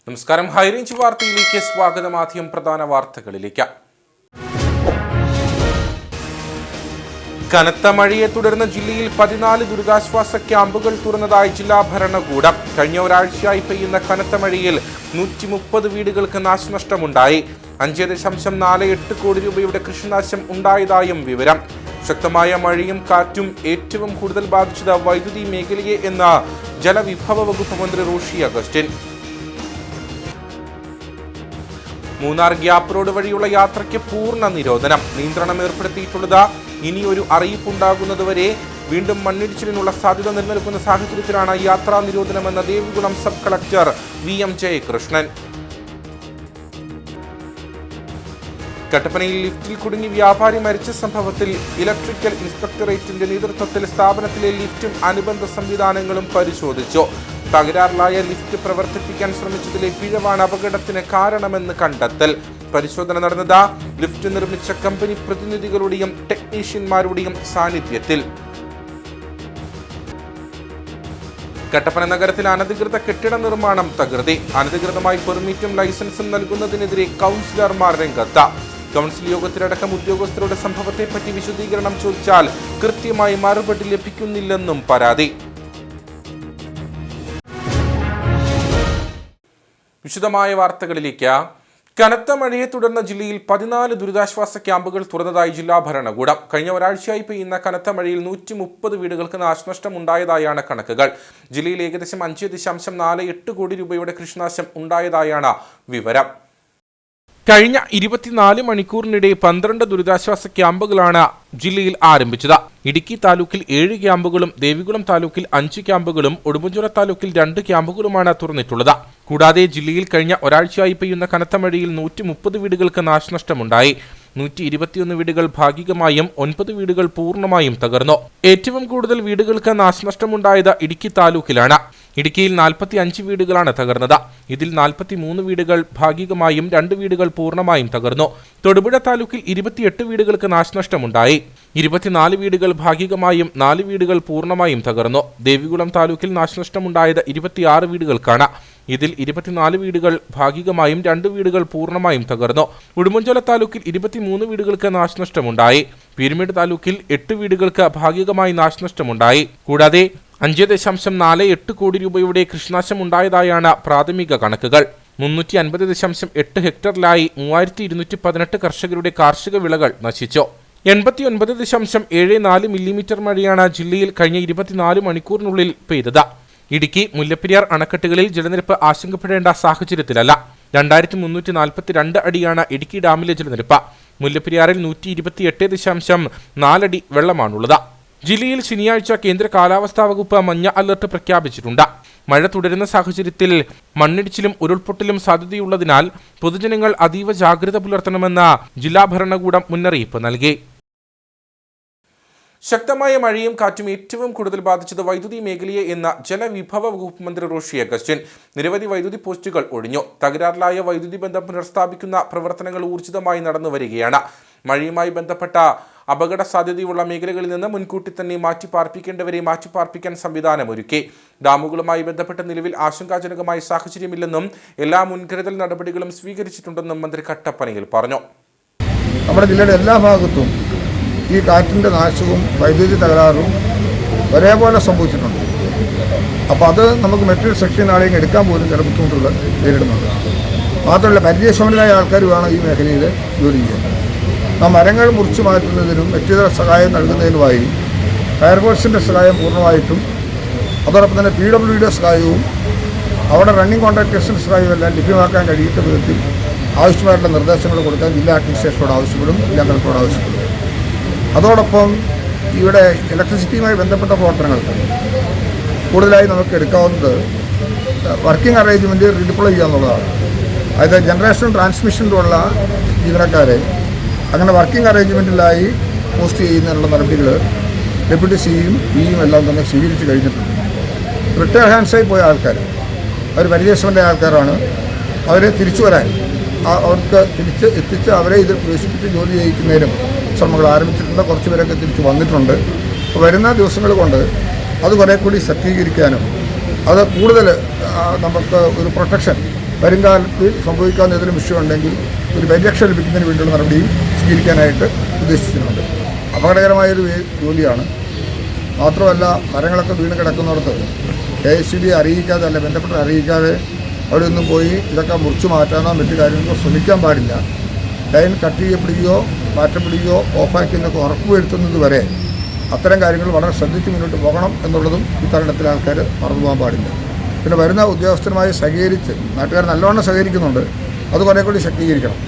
നമസ്കാരം. ഹൈറേഞ്ച് വാർത്തയിലേക്ക് സ്വാഗതം. ആദ്യം പ്രധാന വാർത്തകളിലേക്ക്. കനത്ത മഴയെ തുടർന്ന് ജില്ലയിൽ 14 ദുരിതാശ്വാസ ക്യാമ്പുകൾ തുറന്നതായി ജില്ലാ ഭരണകൂടം. കഴിഞ്ഞ ഒരാഴ്ചയായി പെയ്യുന്ന കനത്ത മഴയിൽ 130 വീടുകൾക്ക് നാശനഷ്ടമുണ്ടായി. 5.48 കോടി രൂപയുടെ കൃഷിനാശം ഉണ്ടായതായും വിവരം. ശക്തമായ മഴയും കാറ്റും ഏറ്റവും കൂടുതൽ ബാധിച്ചത് വൈദ്യുതി മേഖലയെ എന്ന ജലവിഭവ വകുപ്പ് മന്ത്രി റോഷി അഗസ്റ്റിൻ. മൂന്നാർ ഗ്യാപ് റോഡ് വഴിയുള്ള യാത്രയ്ക്ക് പൂർണ്ണ നിരോധനം. നിയന്ത്രണം ഏർപ്പെടുത്തിയിട്ടുള്ളത് ഇനിയൊരു അറിയിപ്പുണ്ടാകുന്നതുവരെ വീണ്ടും മണ്ണിടിച്ചിലിനുള്ള സാധ്യത നിലനിൽക്കുന്ന സാഹചര്യത്തിലാണ് യാത്രാ നിരോധനമെന്ന് Devikulam sub collector VM Jayakrishnan. കട്ടപ്പനയിൽ ലിഫ്റ്റിൽ കുടുങ്ങി വ്യാപാരി മരിച്ച സംഭവത്തിൽ ഇലക്ട്രിക്കൽ ഇൻസ്പെക്ടറേറ്റിന്റെ നേതൃത്വത്തിൽ സ്ഥാപനത്തിലെ ലിഫ്റ്റും അനുബന്ധ സംവിധാനങ്ങളും പരിശോധിച്ചു. തകരാറിലായ ലിഫ്റ്റ് പ്രവർത്തിപ്പിക്കാൻ ശ്രമിച്ചതിലെ പിഴവാണ് അപകടത്തിന് കാരണമെന്ന് കണ്ടെത്തൽ. പരിശോധന നടന്നത് ലിഫ്റ്റ് നിർമ്മിച്ച കമ്പനി പ്രതിനിധികളുടെയും ടെക്നീഷ്യന്മാരുടെയും സാന്നിധ്യത്തിൽ. കട്ടപ്പന നഗരത്തിൽ അനധികൃത കെട്ടിട നിർമ്മാണം തകൃതി. അനധികൃതമായി പെർമിറ്റും ലൈസൻസും നൽകുന്നതിനെതിരെ കൗൺസിലർമാർ രംഗത്ത്. കൗൺസിൽ യോഗത്തിലടക്കം ഉദ്യോഗസ്ഥരുടെ സംഭവത്തെപ്പറ്റി വിശദീകരണം ചോദിച്ചാൽ കൃത്യമായി മറുപടി ലഭിക്കുന്നില്ലെന്നും പരാതി. വിശദമായ വാർത്തകളിലേക്ക്. കനത്ത മഴയെ തുടർന്ന് ജില്ലയിൽ 14 ദുരിതാശ്വാസ ക്യാമ്പുകൾ തുറന്നതായി ജില്ലാ ഭരണകൂടം. കഴിഞ്ഞ ഒരാഴ്ചയായി പെയ്യുന്ന കനത്ത മഴയിൽ 130 വീടുകൾക്ക് നാശനഷ്ടം ഉണ്ടായതായാണ് കണക്കുകൾ. ജില്ലയിൽ ഏകദേശം 5.48 കോടി രൂപയുടെ കൃഷിനാശം ഉണ്ടായതായാണ് വിവരം. കഴിഞ്ഞ 24 മണിക്കൂറിനിടെ 12 ദുരിതാശ്വാസ ക്യാമ്പുകളാണ് ജില്ലയിൽ ആരംഭിച്ചത്. ഇടുക്കി താലൂക്കിൽ 7 ക്യാമ്പുകളും ദേവികുളം താലൂക്കിൽ 5 ക്യാമ്പുകളും ഉടുമ്പൻചോല താലൂക്കിൽ 2 ക്യാമ്പുകളുമാണ് തുറന്നിട്ടുള്ളത്. കൂടാതെ ജില്ലയിൽ കഴിഞ്ഞ ഒരാഴ്ചയായി പെയ്യുന്ന കനത്ത മഴയിൽ 130 വീടുകൾക്ക് നാശനഷ്ടമുണ്ടായി. 121 വീടുകൾ ഭാഗികമായും 9 വീടുകൾ പൂർണ്ണമായും തകർന്നു. ഏറ്റവും കൂടുതൽ വീടുകൾക്ക് നാശനഷ്ടമുണ്ടായത് ഇടുക്കി താലൂക്കിലാണ്. ഇടുക്കിയിൽ 45 വീടുകളാണ് തകർന്നത്. ഇതിൽ 43 വീടുകൾ ഭാഗികമായും 2 വീടുകൾ പൂർണ്ണമായും തകർന്നു. തൊടുപുഴ താലൂക്കിൽ 28 വീടുകൾക്ക് നാശനഷ്ടമുണ്ടായി. 24 വീടുകൾ ഭാഗികമായും 4 വീടുകൾ പൂർണ്ണമായും തകർന്നു. ദേവികുളം താലൂക്കിൽ നാശനഷ്ടമുണ്ടായത് 26 വീടുകൾക്കാണ്. ഇതിൽ 24 വീടുകൾ ഭാഗികമായും 2 വീടുകൾ പൂർണ്ണമായും തകർന്നു. ഉടുമ്പൻചോല താലൂക്കിൽ 23 വീടുകൾക്ക് നാശനഷ്ടമുണ്ടായി. പീരുമേട് താലൂക്കിൽ 8 വീടുകൾക്ക് ഭാഗികമായി നാശനഷ്ടമുണ്ടായി. കൂടാതെ 5.48 കോടി രൂപയുടെ കൃഷിനാശം ഉണ്ടായതായാണ് പ്രാഥമിക കണക്കുകൾ. 350.8 ഹെക്ടറിലായി 3218 കർഷകരുടെ കാർഷിക വിളകൾ നശിച്ചു. 89.74 മില്ലിമീറ്റർ മഴയാണ് ജില്ലയിൽ കഴിഞ്ഞ 24 മണിക്കൂറിനുള്ളിൽ പെയ്തത്. ഇടുക്കി മുല്ലപ്പെരിയാർ അണക്കെട്ടുകളിൽ ജലനിരപ്പ് ആശങ്കപ്പെടേണ്ട സാഹചര്യത്തിലല്ല. 2342 അടിയാണ് ഇടുക്കി ഡാമിലെ ജലനിരപ്പ്. മുല്ലപ്പെരിയാറിൽ 128.4 അടി വെള്ളമാണുള്ളത്. ജില്ലയിൽ ശനിയാഴ്ച കേന്ദ്ര കാലാവസ്ഥാ വകുപ്പ് മഞ്ഞ അലർട്ട് പ്രഖ്യാപിച്ചിട്ടുണ്ട്. മഴ തുടരുന്ന സാഹചര്യത്തിൽ മണ്ണിടിച്ചിലും ഉരുൾപൊട്ടലും സാധ്യതയുള്ളതിനാൽ പൊതുജനങ്ങൾ അതീവ ജാഗ്രത പുലർത്തണമെന്ന് ജില്ലാ ഭരണകൂടം മുന്നറിയിപ്പ് നൽകി. ശക്തമായ മഴയും കാറ്റും ഏറ്റവും കൂടുതൽ ബാധിച്ചത് വൈദ്യുതി മേഖലയെ എന്ന ജലവിഭവ വകുപ്പ് മന്ത്രി റോഷി അഗസ്റ്റിൻ. നിരവധി വൈദ്യുതി പോസ്റ്റുകൾ ഒഴിഞ്ഞു. തകരാറിലായ വൈദ്യുതി ബന്ധം പുനഃസ്ഥാപിക്കുന്ന പ്രവർത്തനങ്ങൾ ഊർജിതമായി നടന്നുവരികയാണ്. മഴയുമായി ബന്ധപ്പെട്ട അപകട സാധ്യതയുള്ള മേഖലകളിൽ നിന്ന് മുൻകൂട്ടി തന്നെ മാറ്റിപ്പാർപ്പിക്കേണ്ടവരെ മാറ്റിപ്പാർപ്പിക്കാൻ സംവിധാനമൊരുക്കി. ഡാമുകളുമായി ബന്ധപ്പെട്ട നിലവിൽ ആശങ്കാജനകമായ സാഹചര്യമില്ലെന്നും എല്ലാ മുൻകരുതൽ നടപടികളും സ്വീകരിച്ചിട്ടുണ്ടെന്നും മന്ത്രി കട്ടപ്പനയിൽ പറഞ്ഞു. നമ്മുടെ ജില്ലയുടെ എല്ലാ ഭാഗത്തും ഈ കാറ്റിൻ്റെ നാശവും വൈദ്യുതി തകരാറും ഒരേപോലെ സംഭവിച്ചിട്ടുണ്ട്. അപ്പോൾ അത് നമുക്ക് മറ്റൊരു സെക്ഷൻ ആളെയും എടുക്കാൻ പോലും ചില ബുദ്ധിമുട്ടുകൾ നേരിടുന്നുണ്ട്. മാത്രമല്ല പരിചയസമ്പന്നരായ ആൾക്കാർ വേണം ഈ മേഖലയിൽ ജോലി ചെയ്യാൻ. ആ മരങ്ങൾ മുറിച്ചു മാറ്റുന്നതിനും വ്യക്തിഗത സഹായം നൽകുന്നതിനുമായി ഫയർഫോഴ്സിൻ്റെ സഹായം പൂർണ്ണമായിട്ടും അതോടൊപ്പം തന്നെ PWDയുടെ സഹായവും അവിടെ റണ്ണിംഗ് കോൺട്രാക്ടേഴ്സിൻ്റെ സഹായവും എല്ലാം ലഭ്യമാക്കാൻ കഴിയുന്ന വിധത്തിൽ ആവശ്യമായിട്ടുള്ള നിർദ്ദേശങ്ങൾ കൊടുക്കാൻ ജില്ലാ അഡ്മിനിസ്ട്രേഷനോട് ആവശ്യപ്പെടും, ജില്ലാ കളക്ടറോട് ആവശ്യപ്പെടും. അതോടൊപ്പം ഇവിടെ ഇലക്ട്രിസിറ്റിയുമായി ബന്ധപ്പെട്ട പ്രവർത്തനങ്ങൾക്ക് കൂടുതലായി നമുക്ക് എടുക്കാവുന്നത് വർക്കിംഗ് അറേഞ്ച്മെൻറ്റ് റീഡിപ്ലോയ് ചെയ്യുക എന്നുള്ളതാണ്. അതായത് ജനറേഷൻ ട്രാൻസ്മിഷനിലുള്ള ജീവനക്കാരെ അങ്ങനെ വർക്കിംഗ് അറേഞ്ച്മെൻറ്റിലായി പോസ്റ്റ് ചെയ്യുന്നതിനുള്ള നടപടികൾ ഡെപ്യൂട്ടി സിയും പിയും എല്ലാം തന്നെ സ്വീകരിച്ച് കഴിഞ്ഞിട്ടുണ്ട്. റിട്ടയർ ഹാൻഡ്സായി പോയ ആൾക്കാർ അവർ പരിചയസമ്പന്നരായ ആൾക്കാരാണ്. അവരെ തിരിച്ചു വരാൻ അവർക്ക് എത്തിച്ച് അവരെ ഇതിൽ പ്രവേശിപ്പിച്ച് ജോലി ചെയ്യിക്കുന്നതിനും ശ്രമങ്ങൾ ആരംഭിച്ചിട്ടുണ്ട്. കുറച്ച് പേരൊക്കെ തിരിച്ച് വന്നിട്ടുണ്ട്. വരുന്ന ദിവസങ്ങൾ കൊണ്ട് അത് കുറേ കൂടി സജ്ജീകരിക്കാനും അത് കൂടുതൽ നമുക്ക് ഒരു പ്രൊട്ടക്ഷൻ വരുംകാലത്ത് സംഭവിക്കാവുന്ന ഏതെങ്കിലും വിഷയമുണ്ടെങ്കിൽ ഒരു പരിരക്ഷ ലഭിക്കുന്നതിന് വേണ്ടിയുള്ള നടപടിയും സ്വീകരിക്കാനായിട്ട് ഉദ്ദേശിച്ചിട്ടുണ്ട്. അപകടകരമായൊരു ജോലിയാണ്. മാത്രമല്ല, മരങ്ങളൊക്കെ വീണ് കിടക്കുന്നിടത്ത് KSCB അറിയിക്കാതെ അല്ല ബന്ധപ്പെട്ടവരെ അറിയിക്കാതെ അവിടെ നിന്നും പോയി ഇതൊക്കെ മുറിച്ച് മാറ്റാനോ മറ്റു കാര്യങ്ങളോ ശ്രമിക്കാൻ പാടില്ല. ലൈൻ കട്ട് ചെയ്യപ്പെടുകയോ മാറ്റപ്പെടുകയോ ഓഫാക്കിയെന്നൊക്കെ ഉറപ്പുവരുത്തുന്നത് വരെ അത്തരം കാര്യങ്ങൾ വളരെ ശ്രദ്ധിച്ച് മുന്നോട്ട് പോകണം എന്നുള്ളതും ഇത്തരണത്തിൽ ആൾക്കാർ മറന്നു പോകാൻ പാടില്ല. പിന്നെ വരുന്ന ഉദ്യോഗസ്ഥരുമായി സഹകരിച്ച് നാട്ടുകാർ നല്ലവണ്ണം സഹകരിക്കുന്നുണ്ട്, അത് കുറേ കൂടി ശക്തീകരിക്കണം.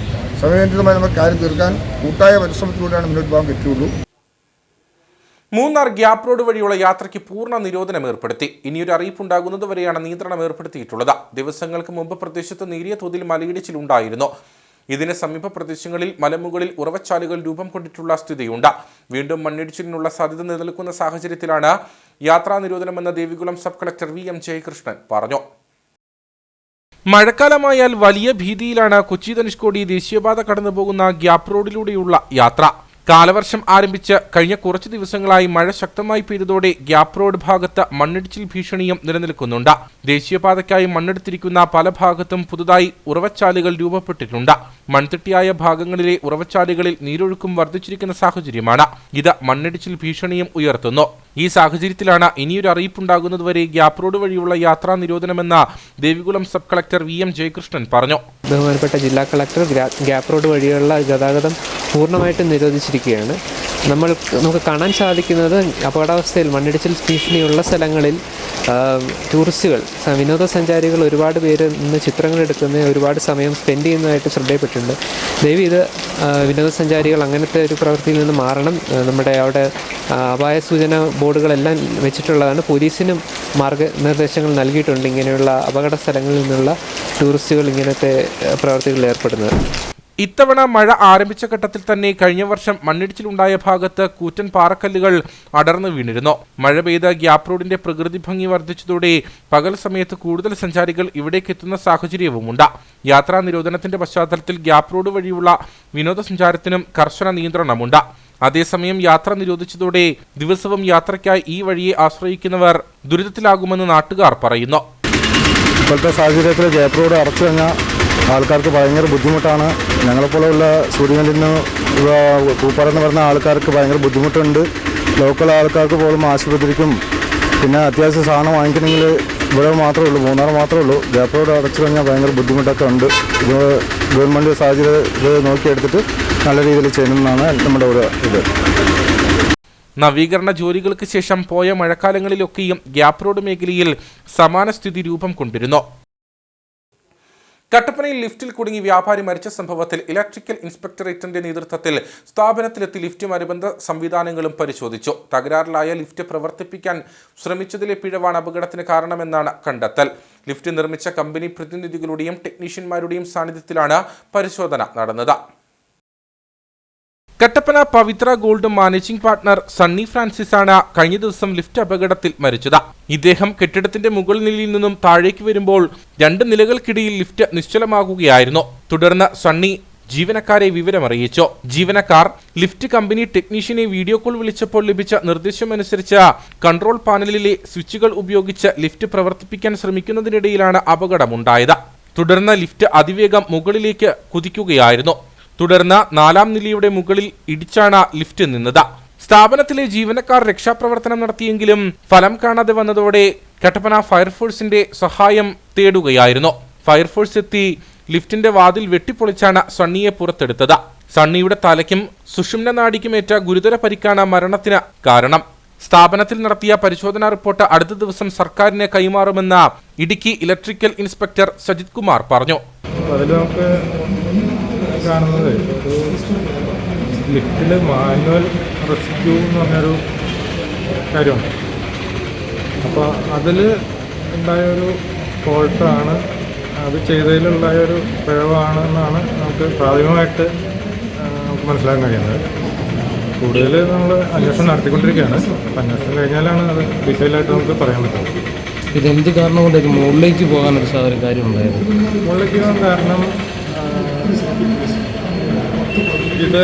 സമയബന്ധിതമായി നമുക്ക് കാര്യം തീർക്കാൻ കൂട്ടായ പരിശ്രമത്തിലൂടെയാണ് മുന്നോട്ട് പോകാൻ പറ്റുള്ളൂ. മൂന്നാർ ഗ്യാപ് റോഡ് വഴിയുള്ള യാത്രയ്ക്ക് പൂർണ്ണ നിരോധനം ഏർപ്പെടുത്തി. ഇനിയൊരു അറിയിപ്പുണ്ടാകുന്നത് വരെയാണ് നിയന്ത്രണം ഏർപ്പെടുത്തിയിട്ടുള്ളത്. ദിവസങ്ങൾക്ക് മുമ്പ് പ്രദേശത്ത് നേരിയ തോതിൽ മലയിടിച്ചിലുണ്ടായിരുന്നു. ഇതിന് സമീപ പ്രദേശങ്ങളിൽ മലമുകളിൽ ഉറവച്ചാലുകൾ രൂപം കൊണ്ടിട്ടുള്ള സ്ഥിതിയുണ്ട്. വീണ്ടും മണ്ണിടിച്ചിലിനുള്ള സാധ്യത നിലനിൽക്കുന്ന സാഹചര്യത്തിലാണ് യാത്രാ നിരോധനമെന്ന് Devikulam sub collector VM Jayakrishnan പറഞ്ഞു. മഴക്കാലമായാൽ വലിയ ഭീതിയിലാണ് കൊച്ചി ധനുഷ്കോടി ദേശീയപാത കടന്നുപോകുന്ന ഗ്യാപ് റോഡിലൂടെയുള്ള യാത്ര. കാലവർഷം ആരംഭിച്ച് കഴിഞ്ഞ കുറച്ച് ദിവസങ്ങളായി മഴ ശക്തമായി പെയ്തതോടെ ഗ്യാപ് റോഡ് ഭാഗത്ത് മണ്ണിടിച്ചിൽ ഭീഷണിയും നിലനിൽക്കുന്നുണ്ട്. ദേശീയപാതയ്ക്കായി മണ്ണെടുത്തിരിക്കുന്ന പല ഭാഗത്തും പുതുതായി ഉറവച്ചാലുകൾ രൂപപ്പെട്ടിട്ടുണ്ട്. മൺതിട്ടിയായ ഭാഗങ്ങളിലെ ഉറവച്ചാലുകളിൽ നീരൊഴുക്കും വർദ്ധിച്ചിരിക്കുന്ന സാഹചര്യമാണ്. ഇത് മണ്ണിടിച്ചിൽ ഭീഷണിയും ഉയർത്തുന്നു. ഈ സാഹചര്യത്തിലാണ് ഇനിയൊരു അറിയിപ്പുണ്ടാകുന്നതുവരെ ഗ്യാപ് റോഡ് വഴിയുള്ള യാത്രാ നിരോധനമെന്ന് Devikulam sub collector VM Jayakrishnan പറഞ്ഞു. ബഹുമാനപ്പെട്ട ജില്ലാ കളക്ടർ ഗ്യാപ് റോഡ് വഴിയുള്ള ഗതാഗതം പൂർണ്ണമായിട്ടും നിരോധിച്ചിരിക്കുകയാണ്. നമുക്ക് കാണാൻ സാധിക്കുന്നത് അപകടാവസ്ഥയിൽ മണ്ണിടിച്ചിൽ ഭീഷണിയുള്ള സ്ഥലങ്ങളിൽ ടൂറിസ്റ്റുകൾ വിനോദസഞ്ചാരികൾ ഒരുപാട് പേര് നിന്ന് ചിത്രങ്ങൾ എടുക്കുന്ന ഒരുപാട് സമയം സ്പെൻഡ് ചെയ്യുന്നതായിട്ട് ശ്രദ്ധയിൽപ്പെട്ടിട്ടുണ്ട്. ദയവ് ഇത് വിനോദസഞ്ചാരികൾ അങ്ങനത്തെ ഒരു പ്രവൃത്തിയിൽ നിന്ന് മാറണം. നമ്മുടെ അവിടെ അപായ സൂചന ബോർഡുകളെല്ലാം വെച്ചിട്ടുള്ളതാണ്. പോലീസിനും മാർഗനിർദ്ദേശങ്ങൾ നൽകിയിട്ടുണ്ട് ഇങ്ങനെയുള്ള അപകട സ്ഥലങ്ങളിൽ നിന്നുള്ള ടൂറിസ്റ്റുകൾ ഇങ്ങനത്തെ പ്രവൃത്തികളിൽ ഏർപ്പെടുന്നത്. ഇത്തവണ മഴ ആരംഭിച്ച ഘട്ടത്തിൽ തന്നെ കഴിഞ്ഞ വർഷം മണ്ണിടിച്ചിലുണ്ടായ ഭാഗത്ത് കൂറ്റൻ പാറക്കല്ലുകൾ അടർന്നു വീണിരുന്നു. മഴ പെയ്ത ഗ്യാപ് റോഡിന്റെ പ്രകൃതി ഭംഗി വർദ്ധിച്ചതോടെ പകൽ സമയത്ത് കൂടുതൽ സഞ്ചാരികൾ ഇവിടേക്ക് എത്തുന്ന സാഹചര്യവുമുണ്ട്. യാത്രാ നിരോധനത്തിന്റെ പശ്ചാത്തലത്തിൽ ഗ്യാപ് റോഡ് വഴിയുള്ള വിനോദസഞ്ചാരത്തിനും കർശന നിയന്ത്രണമുണ്ട്. അതേസമയം യാത്ര നിരോധിച്ചതോടെ ദിവസവും യാത്രയ്ക്കായി ഈ വഴിയെ ആശ്രയിക്കുന്നവർ ദുരിതത്തിലാകുമെന്ന് നാട്ടുകാർ പറയുന്നു. ഇപ്പോഴത്തെ സാഹചര്യത്തിൽ ഗ്യാപ് റോഡ് അടച്ചു കഴിഞ്ഞാൽ ആൾക്കാർക്ക് ഭയങ്കര ബുദ്ധിമുട്ടാണ്. ഞങ്ങളെപ്പോലുള്ള സൂര്യനിൽ നിന്ന് പൂപ്പാറന്ന് പറഞ്ഞ ആൾക്കാർക്ക് ഭയങ്കര ബുദ്ധിമുട്ടുണ്ട്. ലോക്കൽ ആൾക്കാർക്ക് പോലും ആശുപത്രിക്കും പിന്നെ അത്യാവശ്യം സാധനം വാങ്ങിക്കണമെങ്കിൽ ഇവിടെ മാത്രമേ ഉള്ളൂ, മൂന്നാർ മാത്രമേ ഉള്ളൂ. ഗ്യാപ് റോഡ് അടച്ചു കഴിഞ്ഞാൽ ഭയങ്കര ബുദ്ധിമുട്ടൊക്കെ ഉണ്ട്. ഇത് ഗവൺമെൻറ് സാഹചര്യം ഇത് നോക്കിയെടുത്തിട്ട് നല്ല രീതിയിൽ ചെയ്യണമെന്നാണ് നമ്മുടെ ഒരു ഇത്. നവീകരണ ജോലികൾക്ക് ശേഷം പോയ മഴക്കാലങ്ങളിലൊക്കെയും ഗ്യാപ് റോഡ് മേഖലയിൽ സമാന സ്ഥിതി രൂപം കൊണ്ടിരുന്നു. കട്ടപ്പനയിൽ ലിഫ്റ്റിൽ കുടുങ്ങി വ്യാപാരി മരിച്ച സംഭവത്തിൽ ഇലക്ട്രിക്കൽ ഇൻസ്പെക്ടറേറ്റിന്റെ നേതൃത്വത്തിൽ സ്ഥാപനത്തിലെത്തി ലിഫ്റ്റും അനുബന്ധ സംവിധാനങ്ങളും പരിശോധിച്ചു. തകരാറിലായ ലിഫ്റ്റ് പ്രവർത്തിപ്പിക്കാൻ ശ്രമിച്ചതിലെ പിഴവാണ് അപകടത്തിന് കാരണമെന്നാണ് കണ്ടെത്തൽ. ലിഫ്റ്റ് നിർമ്മിച്ച കമ്പനി പ്രതിനിധികളുടെയും ടെക്നീഷ്യന്മാരുടെയും സാന്നിധ്യത്തിലാണ് പരിശോധന നടന്നത്. Kattappana Pavithra gold managing partner Sunny Francis ആണ് കഴിഞ്ഞ ദിവസം ലിഫ്റ്റ് അപകടത്തിൽ മരിച്ചത്. ഇദ്ദേഹം കെട്ടിടത്തിന്റെ മുകൾ നിലയിൽ നിന്നും താഴേക്ക് വരുമ്പോൾ 2 നിലകൾക്കിടയിൽ ലിഫ്റ്റ് നിശ്ചലമാകുകയായിരുന്നു. തുടർന്ന് സണ്ണി ജീവനക്കാരെ വിവരമറിയിച്ചു. ജീവനക്കാർ ലിഫ്റ്റ് കമ്പനി ടെക്നീഷ്യനെ വീഡിയോ കോൾ വിളിച്ചപ്പോൾ ലഭിച്ച നിർദ്ദേശമനുസരിച്ച് കൺട്രോൾ പാനലിലെ സ്വിച്ചുകൾ ഉപയോഗിച്ച് ലിഫ്റ്റ് പ്രവർത്തിപ്പിക്കാൻ ശ്രമിക്കുന്നതിനിടയിലാണ് അപകടമുണ്ടായത്. തുടർന്ന് ലിഫ്റ്റ് അതിവേഗം മുകളിലേക്ക് കുതിക്കുകയായിരുന്നു. തുടർന്ന് 4ാം നിലയുടെ മുകളിൽ ഇടിച്ചാണ് ലിഫ്റ്റ് നിന്നത്. സ്ഥാപനത്തിലെ ജീവനക്കാർ രക്ഷാപ്രവർത്തനം നടത്തിയെങ്കിലും ഫലം കാണാതെ വന്നതോടെ കട്ടപ്പന ഫയർഫോഴ്സിന്റെ സഹായം തേടുകയായിരുന്നു. ഫയർഫോഴ്സ് എത്തി ലിഫ്റ്റിന്റെ വാതിൽ വെട്ടിപ്പൊളിച്ചാണ് സണ്ണിയെ പുറത്തെടുത്തത്. സണ്ണിയുടെ തലയ്ക്കും സുഷുമ്ന നാഡിക്കുമേറ്റ ഗുരുതര പരിക്കാണ് മരണത്തിന് കാരണം. സ്ഥാപനത്തിൽ നടത്തിയ പരിശോധനാ റിപ്പോർട്ട് അടുത്ത ദിവസം സർക്കാരിന് കൈമാറുമെന്ന് ഇടുക്കി ഇലക്ട്രിക്കൽ ഇൻസ്പെക്ടർ സജിത് കുമാർ പറഞ്ഞു. കാണുന്നത് ഒരു ലിഫ്റ്റിൽ മാനുവൽ റെസ്ക്യൂ എന്ന് പറഞ്ഞൊരു കാര്യമുണ്ട്. അപ്പോൾ അതിൽ ഉണ്ടായൊരു ഫോൾട്ടാണ്, അത് ചെയ്തതിലുണ്ടായൊരു പിഴവാണെന്നാണ് നമുക്ക് പ്രാഥമികമായിട്ട് നമുക്ക് മനസ്സിലാക്കാൻ കഴിയുന്നത്. കൂടുതൽ നമ്മൾ അന്വേഷണം നടത്തിക്കൊണ്ടിരിക്കുകയാണ്. അന്വേഷണം കഴിഞ്ഞാലാണ് അത് ഡീറ്റെയിൽ ആയിട്ട് നമുക്ക് പറയാൻ പറ്റുന്നത്. ഇതെന്ത് കാരണം കൊണ്ടായിരിക്കും മുകളിലേക്ക് പോകാനൊരു കാര്യം ഉണ്ടായത്? മുകളിലേക്ക് പോകാൻ കാരണം ഇത്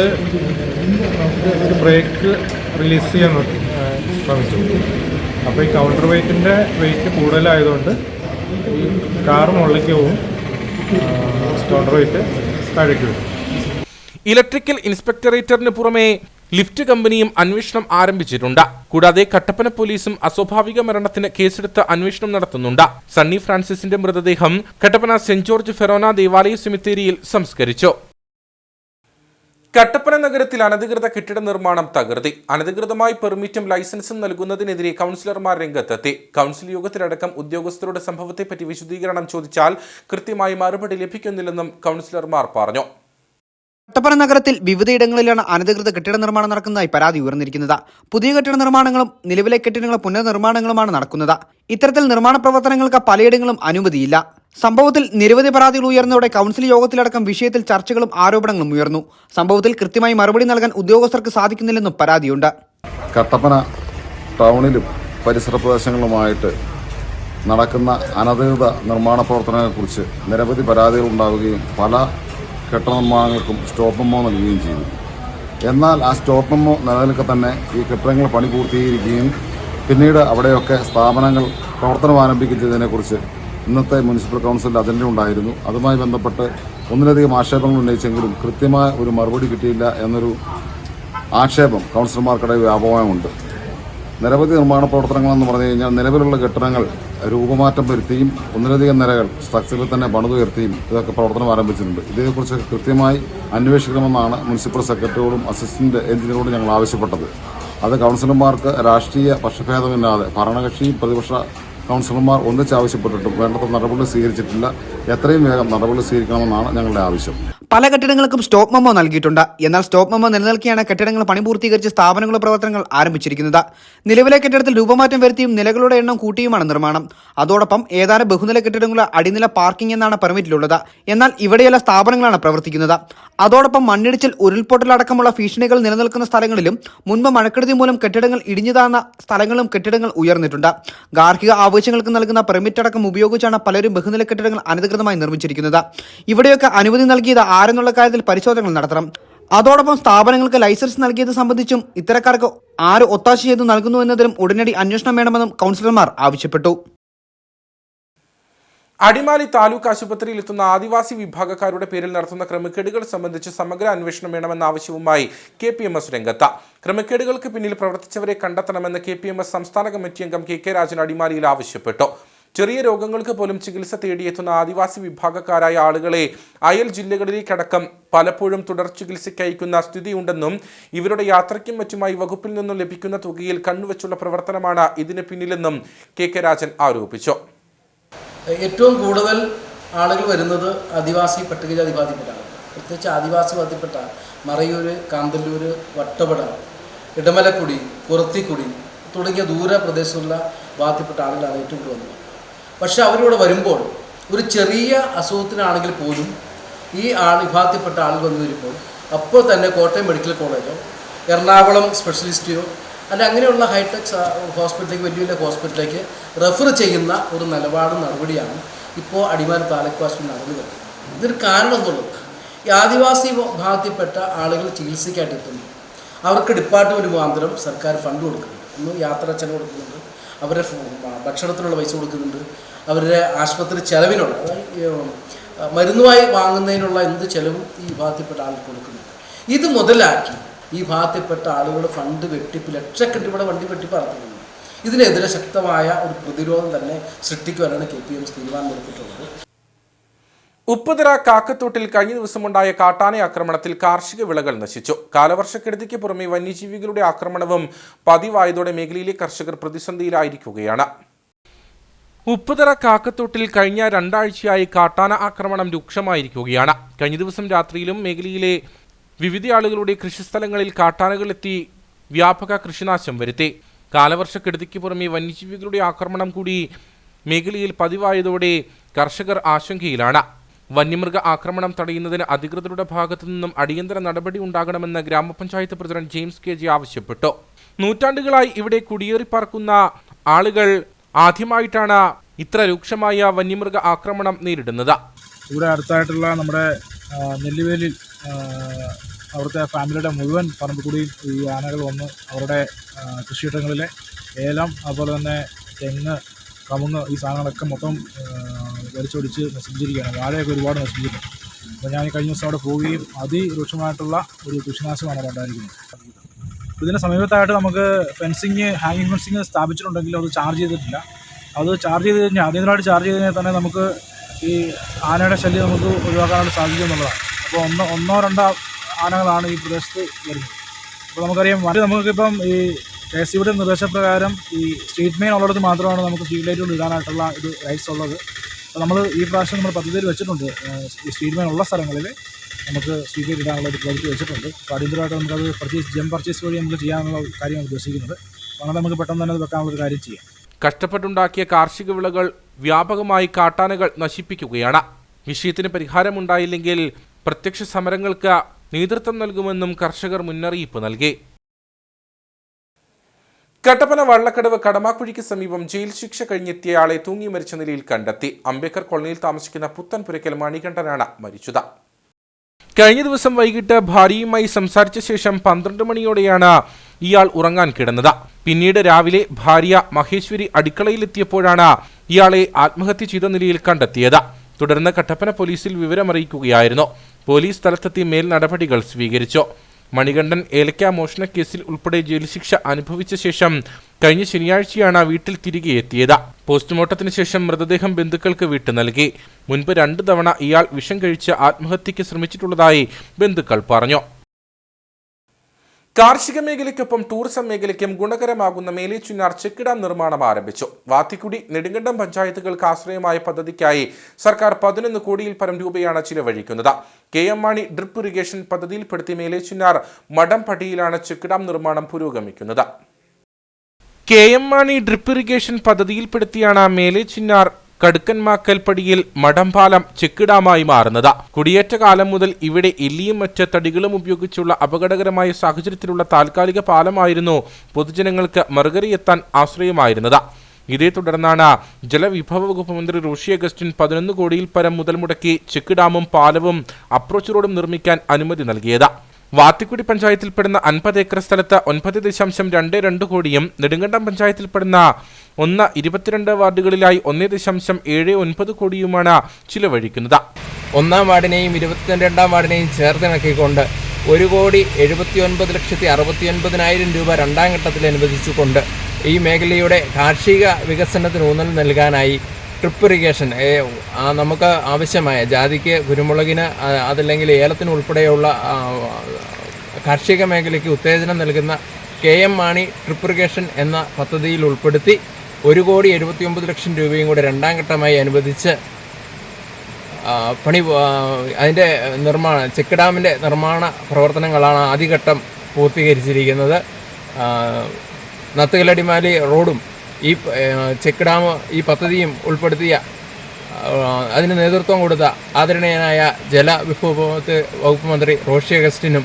നമുക്ക് ഒരു ബ്രേക്ക് റിലീസ് ചെയ്യാൻ ശ്രമിച്ചു. അപ്പോൾ ഈ കൗണ്ടർ വെയ്റ്റിൻ്റെ വെയിറ്റ് കൂടുതലായതുകൊണ്ട് ഈ കാർ മുകളിലേക്ക് പോവും. സ്റ്റോൺ റേറ്റ് താഴേക്ക് വരും. ഇലക്ട്രിക്കൽ ഇൻസ്പെക്ടറേറ്ററിന് പുറമെ ലിഫ്റ്റ് കമ്പനിയും അന്വേഷണം ആരംഭിച്ചിട്ടുണ്ട്. കൂടാതെ കട്ടപ്പന പോലീസും അസ്വാഭാവിക മരണത്തിന് കേസെടുത്ത് അന്വേഷണം നടത്തുന്നുണ്ട്. സണ്ണി ഫ്രാൻസിസിന്റെ മൃതദേഹം കട്ടപ്പന സെന്റ് ജോർജ് ഫെറോന ദേവാലയ സെമിത്തേരിയിൽ സംസ്കരിച്ചു. കട്ടപ്പന നഗരത്തിൽ അനധികൃത കെട്ടിട നിർമ്മാണം തകൃതി. അനധികൃതമായി പെർമിറ്റും ലൈസൻസും നൽകുന്നതിനെതിരെ കൗൺസിലർമാർ രംഗത്തെത്തി. കൗൺസിൽ യോഗത്തിലടക്കം ഉദ്യോഗസ്ഥരുടെ സംഭവത്തെപ്പറ്റി വിശദീകരണം ചോദിച്ചാൽ കൃത്യമായി മറുപടി ലഭിക്കുന്നില്ലെന്നും കൗൺസിലർമാർ പറഞ്ഞു. കട്ടപ്പന നഗരത്തിൽ വിവിധയിടങ്ങളിലാണ് അനധികൃത കെട്ടിട നിർമ്മാണം നടക്കുന്നതായി പരാതി ഉയർന്നിരിക്കുന്നത്. പുതിയ കെട്ടിട നിർമ്മാണങ്ങളും നിലവിലെ കെട്ടിടങ്ങളുടെ പുനർനിർമ്മാണങ്ങളുമാണ് നടക്കുന്നത്. ഇത്തരത്തിൽ നിർമ്മാണ പ്രവർത്തനങ്ങൾക്ക് പലയിടങ്ങളിലും അനുമതിയില്ല. സംഭവത്തിൽ നിരവധി പരാതികൾ ഉയർന്നതോടെ കൗൺസിൽ യോഗത്തിലടക്കം വിഷയത്തിൽ ചർച്ചകളും ആരോപണങ്ങളും ഉയർന്നു. സംഭവത്തിൽ കൃത്യമായി മറുപടി നൽകാൻ ഉദ്യോഗസ്ഥർക്ക് സാധിക്കുന്നില്ലെന്നും പരാതിയുണ്ട്. കട്ടപ്പന ടൗണിലും പരിസര പ്രദേശങ്ങളുമായിട്ട് നടക്കുന്ന അനധികൃത നിർമ്മാണ പ്രവർത്തനങ്ങളെക്കുറിച്ച് നിരവധി പരാതികൾ ഉണ്ടാവുകയും പല കെട്ടിട നിർമ്മാണങ്ങൾക്കും സ്റ്റോപ്പ് മെമ്മോ നൽകുകയും ചെയ്തു. എന്നാൽ ആ സ്റ്റോപ്പ് മെമ്മോ നിലനിൽക്കെ തന്നെ ഈ കെട്ടിടങ്ങൾ പണി പൂർത്തീകരിക്കുകയും പിന്നീട് അവിടെയൊക്കെ സ്ഥാപനങ്ങൾ പ്രവർത്തനം ആരംഭിക്കുകയും ചെയ്തതിനെക്കുറിച്ച് ഇന്നത്തെ മുനിസിപ്പൽ കൗൺസിലിൽ അജണ്ട ഉണ്ടായിരുന്നു. അതുമായി ബന്ധപ്പെട്ട് ഒന്നിലധികം ആക്ഷേപങ്ങൾ ഉന്നയിച്ചെങ്കിലും കൃത്യമായ ഒരു മറുപടി കിട്ടിയില്ല എന്നൊരു ആക്ഷേപം കൗൺസിലർമാർക്കിടയിൽ വ്യാപകമായുണ്ട്. നിരവധി നിർമ്മാണ പ്രവർത്തനങ്ങളെന്ന് പറഞ്ഞു കഴിഞ്ഞാൽ നിലവിലുള്ള കെട്ടിടങ്ങൾ രൂപമാറ്റം വരുത്തിയും ഒന്നിലധികം നിലകൾ സ്ട്രക്ചറിൽ തന്നെ പണിതുയർത്തിയും ഇതൊക്കെ പ്രവർത്തനം ആരംഭിച്ചിട്ടുണ്ട്. ഇതേക്കുറിച്ച് കൃത്യമായി അന്വേഷിക്കണമെന്നാണ് മുനിസിപ്പൽ സെക്രട്ടറിയോടും അസിസ്റ്റന്റ് എഞ്ചിനീയറോടും ഞങ്ങൾ ആവശ്യപ്പെട്ടത്. അത് കൗൺസിലർമാർക്ക് രാഷ്ട്രീയ പക്ഷഭേദമില്ലാതെ ഭരണകക്ഷിയും പ്രതിപക്ഷ കൗൺസിലർമാർ ഒന്നിച്ചാവശ്യപ്പെട്ടിട്ടും വേണ്ടത്ര നടപടി സ്വീകരിച്ചിട്ടില്ല. എത്രയും വേഗം നടപടി സ്വീകരിക്കണമെന്നാണ് ഞങ്ങളുടെ ആവശ്യം. പല കെട്ടിടങ്ങൾക്കും സ്റ്റോപ്പ് മെമ്മോ നൽകിയിട്ടുണ്ട്. എന്നാൽ സ്റ്റോപ്പ് മെമ്മോ നിലനിൽക്കെയാണ് കെട്ടിടങ്ങൾ പണി പൂർത്തീകരിച്ച് സ്ഥാപനങ്ങളുടെ പ്രവർത്തനങ്ങൾ ആരംഭിച്ചിരിക്കുന്നത്. നിലവിലെ കെട്ടിടത്തിൽ രൂപമാറ്റം വരുത്തിയും നിലകളുടെ എണ്ണം കൂട്ടിയുമാണ് നിർമ്മാണം. അതോടൊപ്പം ഏതാനും ബഹുനില കെട്ടിടങ്ങളുടെ അടിനില പാർക്കിംഗ് എന്നാണ് പെർമിറ്റിലുള്ളത്. എന്നാൽ ഇവിടെയുള്ള സ്ഥാപനങ്ങളാണ് പ്രവർത്തിക്കുന്നത്. അതോടൊപ്പം മണ്ണിടിച്ചിൽ, ഉരുൾപൊട്ടലടക്കമുള്ള ഭീഷണികൾ നിലനിൽക്കുന്ന സ്ഥലങ്ങളിലും മുൻപ് മഴക്കെടുതി മൂലം കെട്ടിടങ്ങൾ ഇടിഞ്ഞു താഴ്ന്ന സ്ഥലങ്ങളിലും കെട്ടിടങ്ങൾ ഉയർന്നിട്ടുണ്ട്. ഗാർഹിക ആവശ്യങ്ങൾക്ക് നൽകുന്ന പെർമിറ്റ് അടക്കം ഉപയോഗിച്ചാണ് പലരും ബഹുനില കെട്ടിടങ്ങൾ അനധികൃതമായി നിർമ്മിച്ചിരിക്കുന്നത്. ഇവിടെയൊക്കെ അനുമതി നൽകിയത് ആരെന്നുള്ള കാര്യത്തിൽ പരിശോധനകൾ നടത്തണം. അതോടൊപ്പം സ്ഥാപനങ്ങൾക്ക് ലൈസൻസ് നൽകിയത് സംബന്ധിച്ചും ഇത്തരക്കാർക്ക് ആര് ഒത്താശ ചെയ്തു നൽകുന്നു എന്നതിലും ഉടനടി അന്വേഷണം വേണമെന്നും കൗൺസിലർമാർ ആവശ്യപ്പെട്ടു. അടിമാലി താലൂക്ക് ആശുപത്രിയിൽ എത്തുന്ന ആദിവാസി വിഭാഗക്കാരുടെ പേരിൽ നടത്തുന്ന ക്രമക്കേടുകൾ സംബന്ധിച്ച് സമഗ്ര അന്വേഷണം വേണമെന്ന ആവശ്യവുമായി KPMS രംഗത്ത്. ക്രമക്കേടുകൾക്ക് പിന്നിൽ പ്രവർത്തിച്ചവരെ കണ്ടെത്തണമെന്ന് KPMS സംസ്ഥാന കമ്മിറ്റി അംഗം KK രാജൻ അടിമാലിയിൽ ആവശ്യപ്പെട്ടു. ചെറിയ രോഗങ്ങൾക്ക് പോലും ചികിത്സ തേടിയെത്തുന്ന ആദിവാസി വിഭാഗക്കാരായ ആളുകളെ അയൽ ജില്ലകളിലേക്കടക്കം പലപ്പോഴും തുടർ ചികിത്സയ്ക്ക് അയക്കുന്ന സ്ഥിതിയുണ്ടെന്നും ഇവരുടെ യാത്രയ്ക്കും മറ്റുമായി വകുപ്പിൽ നിന്നും ലഭിക്കുന്ന തുകയിൽ കണ്ണുവച്ചുള്ള പ്രവർത്തനമാണ് ഇതിന് പിന്നിലെന്നും KK രാജൻ ആരോപിച്ചു. ഏറ്റവും കൂടുതൽ ആളുകൾ വരുന്നത് ആദിവാസി പട്ടികജാതി വിഭാഗത്തിൽപ്പെട്ട ആളുകൾ, പ്രത്യേകിച്ച് ആദിവാസി വിഭാഗത്തിൽപ്പെട്ട മറയൂർ, കാന്തല്ലൂർ, വട്ടവട, ഇടമലക്കുടി, കുറത്തിക്കുടി തുടങ്ങിയ ദൂര പ്രദേശത്തുള്ള വിഭാഗത്തിൽപ്പെട്ട ആളുകളാണ് ഏറ്റവും കൂടുതൽ വന്നത്. പക്ഷെ അവരിവിടെ വരുമ്പോൾ ഒരു ചെറിയ അസുഖത്തിനാണെങ്കിൽ പോലും ഈ വിഭാഗത്തിൽപ്പെട്ട ആളുകൾ വന്നു വരുമ്പോൾ അപ്പോൾ തന്നെ കോട്ടയം മെഡിക്കൽ കോളേജോ എറണാകുളം സ്പെഷ്യലിസ്റ്റോ അല്ല അങ്ങനെയുള്ള ഹൈടെക് ഹോസ്പിറ്റലിലേക്ക്, വലിയ വലിയ ഹോസ്പിറ്റലിലേക്ക് റെഫർ ചെയ്യുന്ന ഒരു നിലപാടും നടപടിയാണ് ഇപ്പോൾ അടിമാലി താലൂക്ക് ആശുപത്രി നടന്നു വരുന്നത്. ഇതിന് കാരണം എന്നുള്ളത് ഈ ആദിവാസി വിഭാഗത്തിൽപ്പെട്ട ആളുകൾ ചികിത്സയ്ക്കായിട്ട് എത്തുന്നു. അവർക്ക് ഡിപ്പാർട്ട്മെൻറ്റ് മുഖാന്തരം സർക്കാർ ഫണ്ട് കൊടുക്കുന്നുണ്ട്. ഒന്ന് യാത്രാ ചെലവ് കൊടുക്കുന്നുണ്ട്, അവരുടെ ഭക്ഷണത്തിനുള്ള പൈസ കൊടുക്കുന്നുണ്ട്, അവരുടെ ആശുപത്രി ചെലവിനുള്ള, അതായത് മരുന്നുമായി വാങ്ങുന്നതിനുള്ള എന്ത് ചെലവും ഈ വിഭാഗത്തിൽപ്പെട്ട ആളുകൾ കൊടുക്കുന്നുണ്ട്. ഇത് മുതലാക്കി ഈ ഭാഗത്തിൽപ്പെട്ട ആളുകൾ ഫണ്ട് വെട്ടിപ്പ്, ലക്ഷക്കണക്കിന് ഇവിടെ വണ്ടി വെട്ടിപ്പ് നടത്തുന്നുണ്ട്. ഇതിനെതിരെ ശക്തമായ ഒരു പ്രതിരോധം തന്നെ സൃഷ്ടിക്കുവാനാണ് KPMS തീരുമാനമെടുത്തിട്ടുള്ളത്. ഉപ്പുതറ കാക്കത്തോട്ടിൽ കഴിഞ്ഞ ദിവസമുണ്ടായ കാട്ടാന ആക്രമണത്തിൽ കാർഷിക വിളകൾ നശിച്ചു. കാലവർഷക്കെടുതിക്ക് പുറമെ വന്യജീവികളുടെ ആക്രമണവും പതിവായതോടെ മേഖലയിലെ കർഷകർ പ്രതിസന്ധിയിലായിരിക്കുകയാണ്. ഉപ്പുതറ കാക്കത്തോട്ടിൽ കഴിഞ്ഞ 2 ആഴ്ചയായി കാട്ടാന ആക്രമണം രൂക്ഷമായിരിക്കുകയാണ്. കഴിഞ്ഞ ദിവസം രാത്രിയിലും മേഖലയിലെ വിവിധ ആളുകളുടെ കൃഷിസ്ഥലങ്ങളിൽ കാട്ടാനകളെത്തി വ്യാപക കൃഷിനാശം വരുത്തി. കാലവർഷക്കെടുതിക്ക് പുറമെ വന്യജീവികളുടെ ആക്രമണം കൂടി മേഖലയിൽ പതിവായതോടെ കർഷകർ ആശങ്കയിലാണ്. വന്യമൃഗ ആക്രമണം തടയുന്നതിന് അധികൃതരുടെ ഭാഗത്തു നിന്നും അടിയന്തര നടപടി ഉണ്ടാകണമെന്ന് ഗ്രാമപഞ്ചായത്ത് പ്രസിഡന്റ് ജെയിംസ് KG ആവശ്യപ്പെട്ടു. നൂറ്റാണ്ടുകളായി ഇവിടെ കുടിയേറിപ്പാർക്കുന്ന ആളുകൾ ആദ്യമായിട്ടാണ് ഇത്ര രൂക്ഷമായ വന്യമൃഗ ആക്രമണം നേരിടുന്നത്. ഇവിടെ അടുത്തായിട്ടുള്ള നമ്മുടെ നെല്ലിവേലിൽ അവിടുത്തെ ഫാമിലിയുടെ മുഴുവൻ പറമ്പ് കൂടിയും ഈ ആനകൾ വന്ന് അവരുടെ കൃഷിയിടങ്ങളിലെ ഏലം, അതുപോലെ തന്നെ തെങ്ങ്, കമുങ്ങ്, ഈ സാധനങ്ങളൊക്കെ മൊത്തം വലിച്ചൊടിച്ച് നശിപ്പിച്ചിരിക്കുകയാണ്. വാഴയൊക്കെ ഒരുപാട് നശിപ്പിച്ചിട്ടുണ്ട്. അപ്പോൾ ഞാൻ കഴിഞ്ഞ ദിവസം അവിടെ പോവുകയും അതിരൂക്ഷമായിട്ടുള്ള ഒരു കൃഷിനാശമാണ് അവിടെ ഉണ്ടായിരിക്കുന്നത്. ഇതിന് സമീപത്തായിട്ട് നമുക്ക് ഹാങ്ങിങ് ഫെൻസിങ് സ്ഥാപിച്ചിട്ടുണ്ടെങ്കിലും അത് ചാർജ് ചെയ്തിട്ടില്ല. അത് ചാർജ് ചെയ്ത് കഴിഞ്ഞാൽ അടിയന്തരമായിട്ട് ചാർജ് ചെയ്ത് കഴിഞ്ഞാൽ തന്നെ നമുക്ക് ഈ ആനയുടെ ശല്യം നമുക്ക് ഒഴിവാക്കാനായിട്ട് സാധിക്കും എന്നുള്ളതാണ്. അപ്പോൾ ഒന്നോ രണ്ടോ ആനകളാണ് ഈ പ്രദേശത്ത് വരുന്നത്. അപ്പോൾ നമുക്കറിയാം നമുക്കിപ്പം ഈ KSCBയുടെ നിർദ്ദേശപ്രകാരം ഈ സ്ട്രീറ്റ് മെയിൻ ഉള്ളിടത്ത് മാത്രമാണ് നമുക്ക് സ്ട്രീറ്റ് ലൈറ്റുകൾ ഇടാനായിട്ടുള്ള ഇത് റൈറ്റ്സ് ഉള്ളത്. അപ്പോൾ നമ്മൾ ഈ പ്രാവശ്യം നമ്മൾ പദ്ധതിയിൽ വെച്ചിട്ടുണ്ട്, ഈ സ്ട്രീറ്റ് മെയിൻ ഉള്ള സ്ഥലങ്ങളിൽ നമുക്ക് സ്ട്രീറ്റ് ലൈറ്റ് ഇടാനുള്ള ഒരു പ്രോജക്റ്റ് വെച്ചിട്ടുണ്ട്. അപ്പോൾ അടിയന്തരമായിട്ട് നമുക്കത് ജെം പർച്ചേസ് വഴി നമുക്ക് ചെയ്യാനുള്ള കാര്യമാണ് ഉദ്ദേശിക്കുന്നത്. അങ്ങനെ നമുക്ക് പെട്ടെന്ന് തന്നെ അത് വെക്കാനുള്ളൊരു കാര്യം ചെയ്യാം. കഷ്ടപ്പെട്ടുണ്ടാക്കിയ കാർഷിക വിളകൾ വ്യാപകമായി കാട്ടാനകൾ നശിപ്പിക്കുകയാണ്. വിഷയത്തിന് പരിഹാരമുണ്ടായില്ലെങ്കിൽ പ്രത്യക്ഷ സമരങ്ങൾക്ക് നേതൃത്വം നൽകുമെന്നും കർഷകർ മുന്നറിയിപ്പ് നൽകി. കട്ടപ്പന വള്ളക്കടവ് കടമാക്കുഴിക്ക് സമീപം ജയിൽ ശിക്ഷ കഴിഞ്ഞെത്തിയയാളെ തൂങ്ങി മരിച്ച നിലയിൽ കണ്ടെത്തി. അംബേദ്കർ കോളനിയിൽ താമസിക്കുന്ന പുത്തൻപുരയ്ക്കൽ മണികണ്ഠനാണ് മരിച്ചത്. കഴിഞ്ഞ ദിവസം വൈകിട്ട് ഭാര്യയുമായി സംസാരിച്ച ശേഷം 12 മണിയോടെയാണ് ഇയാൾ ഉറങ്ങാൻ കിടന്നത്. പിന്നീട് രാവിലെ ഭാര്യ മഹേശ്വരി അടുക്കളയിലെത്തിയപ്പോഴാണ് ഇയാളെ ആത്മഹത്യ ചെയ്ത നിലയിൽ കണ്ടെത്തിയത്. തുടർന്ന് കട്ടപ്പന പോലീസിൽ വിവരമറിയിക്കുകയായിരുന്നു. പോലീസ് സ്ഥലത്തെത്തി മേൽ നടപടികൾ സ്വീകരിച്ചു. മണികണ്ഠൻ ഏലക്ക മോഷണക്കേസിൽ ഉൾപ്പെടെ ജയിൽ ശിക്ഷ അനുഭവിച്ച ശേഷം കഴിഞ്ഞ ശനിയാഴ്ചയാണ് വീട്ടിൽ തിരികെ എത്തിയത്. പോസ്റ്റ്മോർട്ടത്തിന് ശേഷം മൃതദേഹം ബന്ധുക്കൾക്ക് വിട്ടു നൽകി. മുൻപ് 2 തവണ ഇയാൾ വിഷം കഴിച്ച് ആത്മഹത്യയ്ക്ക് ശ്രമിച്ചിട്ടുള്ളതായി ബന്ധുക്കൾ പറഞ്ഞു. കാർഷിക മേഖലയ്ക്കൊപ്പം ടൂറിസം മേഖലയ്ക്കും ഗുണകരമാകുന്ന മേലേച്ചുന്നാർ ചെക്ക് ഡാം നിർമ്മാണം ആരംഭിച്ചു. വാത്തിക്കുടി, നെടുങ്കണ്ടം പഞ്ചായത്തുകൾക്ക് ആശ്രയമായ പദ്ധതിക്കായി സർക്കാർ 11 കോടിയിൽ പരം രൂപയാണ് ചിലവഴിക്കുന്നത്. KM മാണി ഡ്രിപ്പ് ഇറിഗേഷൻ പദ്ധതിയിൽപ്പെടുത്തി മേലേച്ചുന്നാർ മഠംപടിയിലാണ് ചെക്ക് ഡാം നിർമ്മാണം പുരോഗമിക്കുന്നത്. KM മാണി ഡ്രിപ്പ് ഇറിഗേഷൻ പദ്ധതിയിൽപ്പെടുത്തിയാണ് മേലേച്ചുന്നാർ കടുക്കൻമാക്കൽപ്പടിയിൽ മഠംപാലം ചെക്ക് ഡാമായി മാറുന്നത്. കുടിയേറ്റ കാലം മുതൽ ഇവിടെ എല്ലിയും മറ്റ് തടികളും ഉപയോഗിച്ചുള്ള അപകടകരമായ സാഹചര്യത്തിലുള്ള താൽക്കാലിക പാലമായിരുന്നു പൊതുജനങ്ങൾക്ക് മറുകരയെത്താൻ ആശ്രയമായിരുന്നത്. ഇതേ തുടർന്നാണ് ജലവിഭവ വകുപ്പ് മന്ത്രി റോഷി അഗസ്റ്റിൻ 11 കോടിയിൽ പരം മുതൽ മുടക്കി ചെക്ക് ഡാമും പാലവും അപ്രോച്ച് റോഡും നിർമ്മിക്കാൻ അനുമതി നൽകിയത്. വാത്തിക്കുടി പഞ്ചായത്തിൽപ്പെടുന്ന 50 ഏക്കർ സ്ഥലത്ത് 9.22 കോടിയും നെടുങ്കണ്ടം പഞ്ചായത്തിൽപ്പെടുന്ന 1-22 വാർഡുകളിലായി 1.79 കോടിയുമാണ് ചിലവഴിക്കുന്നത്. 1-ാം വാർഡിനെയും 22-ാം വാർഡിനെയും ചേർത്തിണക്കിക്കൊണ്ട് 1,79,69,000 രൂപ 2ാം ഘട്ടത്തിൽ അനുവദിച്ചുകൊണ്ട് ഈ മേഖലയുടെ കാർഷിക വികസനത്തിന് ഊന്നൽ നൽകാനായി ഡ്രിപ്പ് ഇറിഗേഷൻ നമുക്ക് ആവശ്യമായ ജാതിക്ക്, കുരുമുളകിന്, അതല്ലെങ്കിൽ ഏലത്തിന് ഉൾപ്പെടെയുള്ള കാർഷിക മേഖലയ്ക്ക് ഉത്തേജനം നൽകുന്ന KM മാണി ഡ്രിപ്പ് ഇറിഗേഷൻ എന്ന പദ്ധതിയിൽ ഉൾപ്പെടുത്തി 1,79,00,000 രൂപയും കൂടെ 2ാം ഘട്ടമായി അനുവദിച്ച് അതിൻ്റെ ചെക്ക് ഡാമിൻ്റെ നിർമ്മാണ പ്രവർത്തനങ്ങളാണ് ആദ്യഘട്ടം പൂർത്തീകരിച്ചിരിക്കുന്നത്. നത്തുകലടിമാലി റോഡും ഈ ചെക്ക് ഡാം ഈ പദ്ധതിയും ഉൾപ്പെടുത്തിയ അതിന് നേതൃത്വം കൊടുത്ത ആദരണീയനായ ജലവിഭവ വകുപ്പ് മന്ത്രി റോഷി അഗസ്റ്റിനും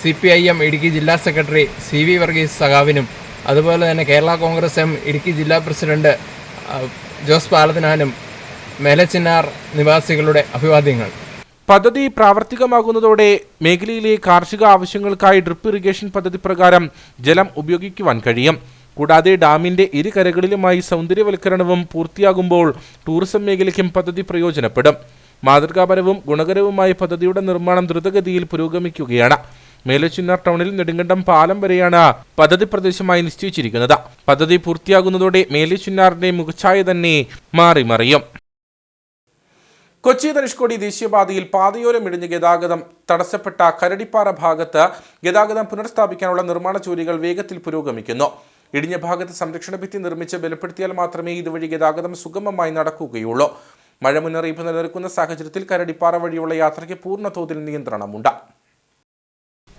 CPIM ഇടുക്കി ജില്ലാ സെക്രട്ടറി CV വർഗീസ് സഖാവിനും അതുപോലെ തന്നെ കേരള കോൺഗ്രസ് M ഇടുക്കി ജില്ലാ പ്രസിഡന്റ് ജോസ് പാലത്തിനാനും മേലച്ചിന്നാർ നിവാസികളുടെ അഭിവാദ്യങ്ങൾ. പദ്ധതി പ്രാവർത്തികമാകുന്നതോടെ മേഖലയിലെ കാർഷിക ആവശ്യങ്ങൾക്കായി ഡ്രിപ്പ് ഇറിഗേഷൻ പദ്ധതി പ്രകാരം ജലം ഉപയോഗിക്കുവാൻ കഴിയും. കൂടാതെ ഡാമിന്റെ ഇരുകരകളിലുമായി സൗന്ദര്യവൽക്കരണവും പൂർത്തിയാകുമ്പോൾ ടൂറിസം മേഖലയ്ക്കും പദ്ധതി പ്രയോജനപ്പെടും. മാതൃകാപരവും ഗുണകരവുമായ പദ്ധതിയുടെ നിർമ്മാണം ദ്രുതഗതിയിൽ പുരോഗമിക്കുകയാണ്. മേലച്ചിന്നാർ ടൗണിൽ നെടുങ്കണ്ടം പാലം വരെയാണ് പദ്ധതി പ്രദേശമായി നിശ്ചയിച്ചിരിക്കുന്നത്. പദ്ധതി പൂർത്തിയാകുന്നതോടെ മേലച്ചിന്നാറിന്റെ മുഖച്ഛായ തന്നെ മാറിമറിയും. കൊച്ചി ധനുഷ്കോടി ദേശീയപാതയിൽ പാതയോരം ഇടിഞ്ഞ് ഗതാഗതം തടസ്സപ്പെട്ട കരടിപ്പാറ ഭാഗത്ത് ഗതാഗതം പുനഃസ്ഥാപിക്കാനുള്ള നിർമ്മാണ ജോലികൾ വേഗത്തിൽ പുരോഗമിക്കുന്നു. ഇടിഞ്ഞ ഭാഗത്ത് സംരക്ഷണ ഭിത്തി നിർമ്മിച്ച് ബലപ്പെടുത്തിയാൽ മാത്രമേ ഇതുവഴി ഗതാഗതം സുഗമമായി നടക്കുകയുള്ളൂ. മഴ മുന്നറിയിപ്പ് നിലനിൽക്കുന്ന സാഹചര്യത്തിൽ കരടിപ്പാറ വഴിയുള്ള യാത്രയ്ക്ക് പൂർണ്ണതോതിൽ നിയന്ത്രണമുണ്ട്.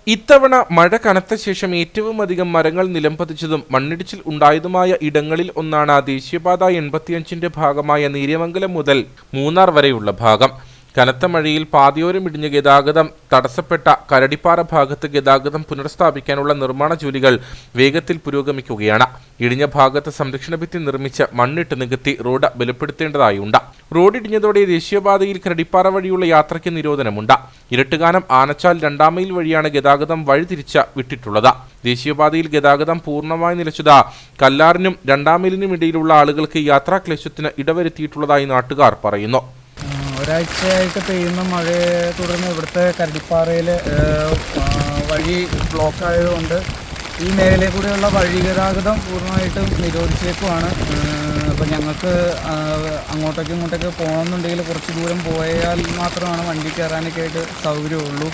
ഇത്തവണ മഴ കനത്ത ശേഷം ഏറ്റവും അധികം മരങ്ങൾ നിലംപതിച്ചതും മണ്ണിടിച്ചിൽ ഉണ്ടായതുമായ ഇടങ്ങളിൽ ഒന്നാണ് ദേശീയപാത 85ന്റെ ഭാഗമായ നീര്യമംഗലം മുതൽ മൂന്നാർ വരെയുള്ള ഭാഗം. കനത്ത മഴയിൽ പാതയോരം ഇടിഞ്ഞ ഗതാഗതം തടസ്സപ്പെട്ട കരടിപ്പാറ ഭാഗത്ത് ഗതാഗതം പുനഃസ്ഥാപിക്കാനുള്ള നിർമ്മാണ ജോലികൾ വേഗത്തിൽ പുരോഗമിക്കുകയാണ്. ഇടിഞ്ഞ ഭാഗത്ത് സംരക്ഷണ ഭിത്തി നിർമ്മിച്ച് മണ്ണിട്ട് നികത്തി റോഡ് ബലപ്പെടുത്തേണ്ടതായുണ്ട്. റോഡ് ഇടിഞ്ഞതോടെ ദേശീയപാതയിൽ കരടിപ്പാറ വഴിയുള്ള യാത്രയ്ക്ക് നിരോധനമുണ്ട്. ഇരട്ടുകാനം ആനച്ചാൽ 2-ാം മൈൽ വഴിയാണ് ഗതാഗതം വഴിതിരിച്ച് വിട്ടിട്ടുള്ളത്. ദേശീയപാതയിൽ ഗതാഗതം പൂർണ്ണമായി നിലച്ചത് കല്ലാറിനും 2-ാം മൈലിനും ഇടയിലുള്ള ആളുകൾക്ക് യാത്രാക്ലേശത്തിന് ഇടവരുത്തിയിട്ടുള്ളതായി നാട്ടുകാർ പറയുന്നു. ഒരാഴ്ചയായിട്ട് പെയ്യുന്ന മഴയെ തുടർന്ന് ഇവിടുത്തെ കരടിപ്പാറയിൽ വഴി ബ്ലോക്ക് ആയതുകൊണ്ട് ഈ മേഖലയിൽ കൂടെയുള്ള വഴി ഗതാഗതം പൂർണ്ണമായിട്ടും നിരോധിച്ചേക്കുവാണ്. അപ്പോൾ ഞങ്ങൾക്ക് അങ്ങോട്ടേക്ക് ഇങ്ങോട്ടേക്ക് പോകണമെന്നുണ്ടെങ്കിൽ കുറച്ച് ദൂരം പോയാൽ മാത്രമാണ് വണ്ടി കയറാനൊക്കെ ആയിട്ട് സൗകര്യമുള്ളൂ.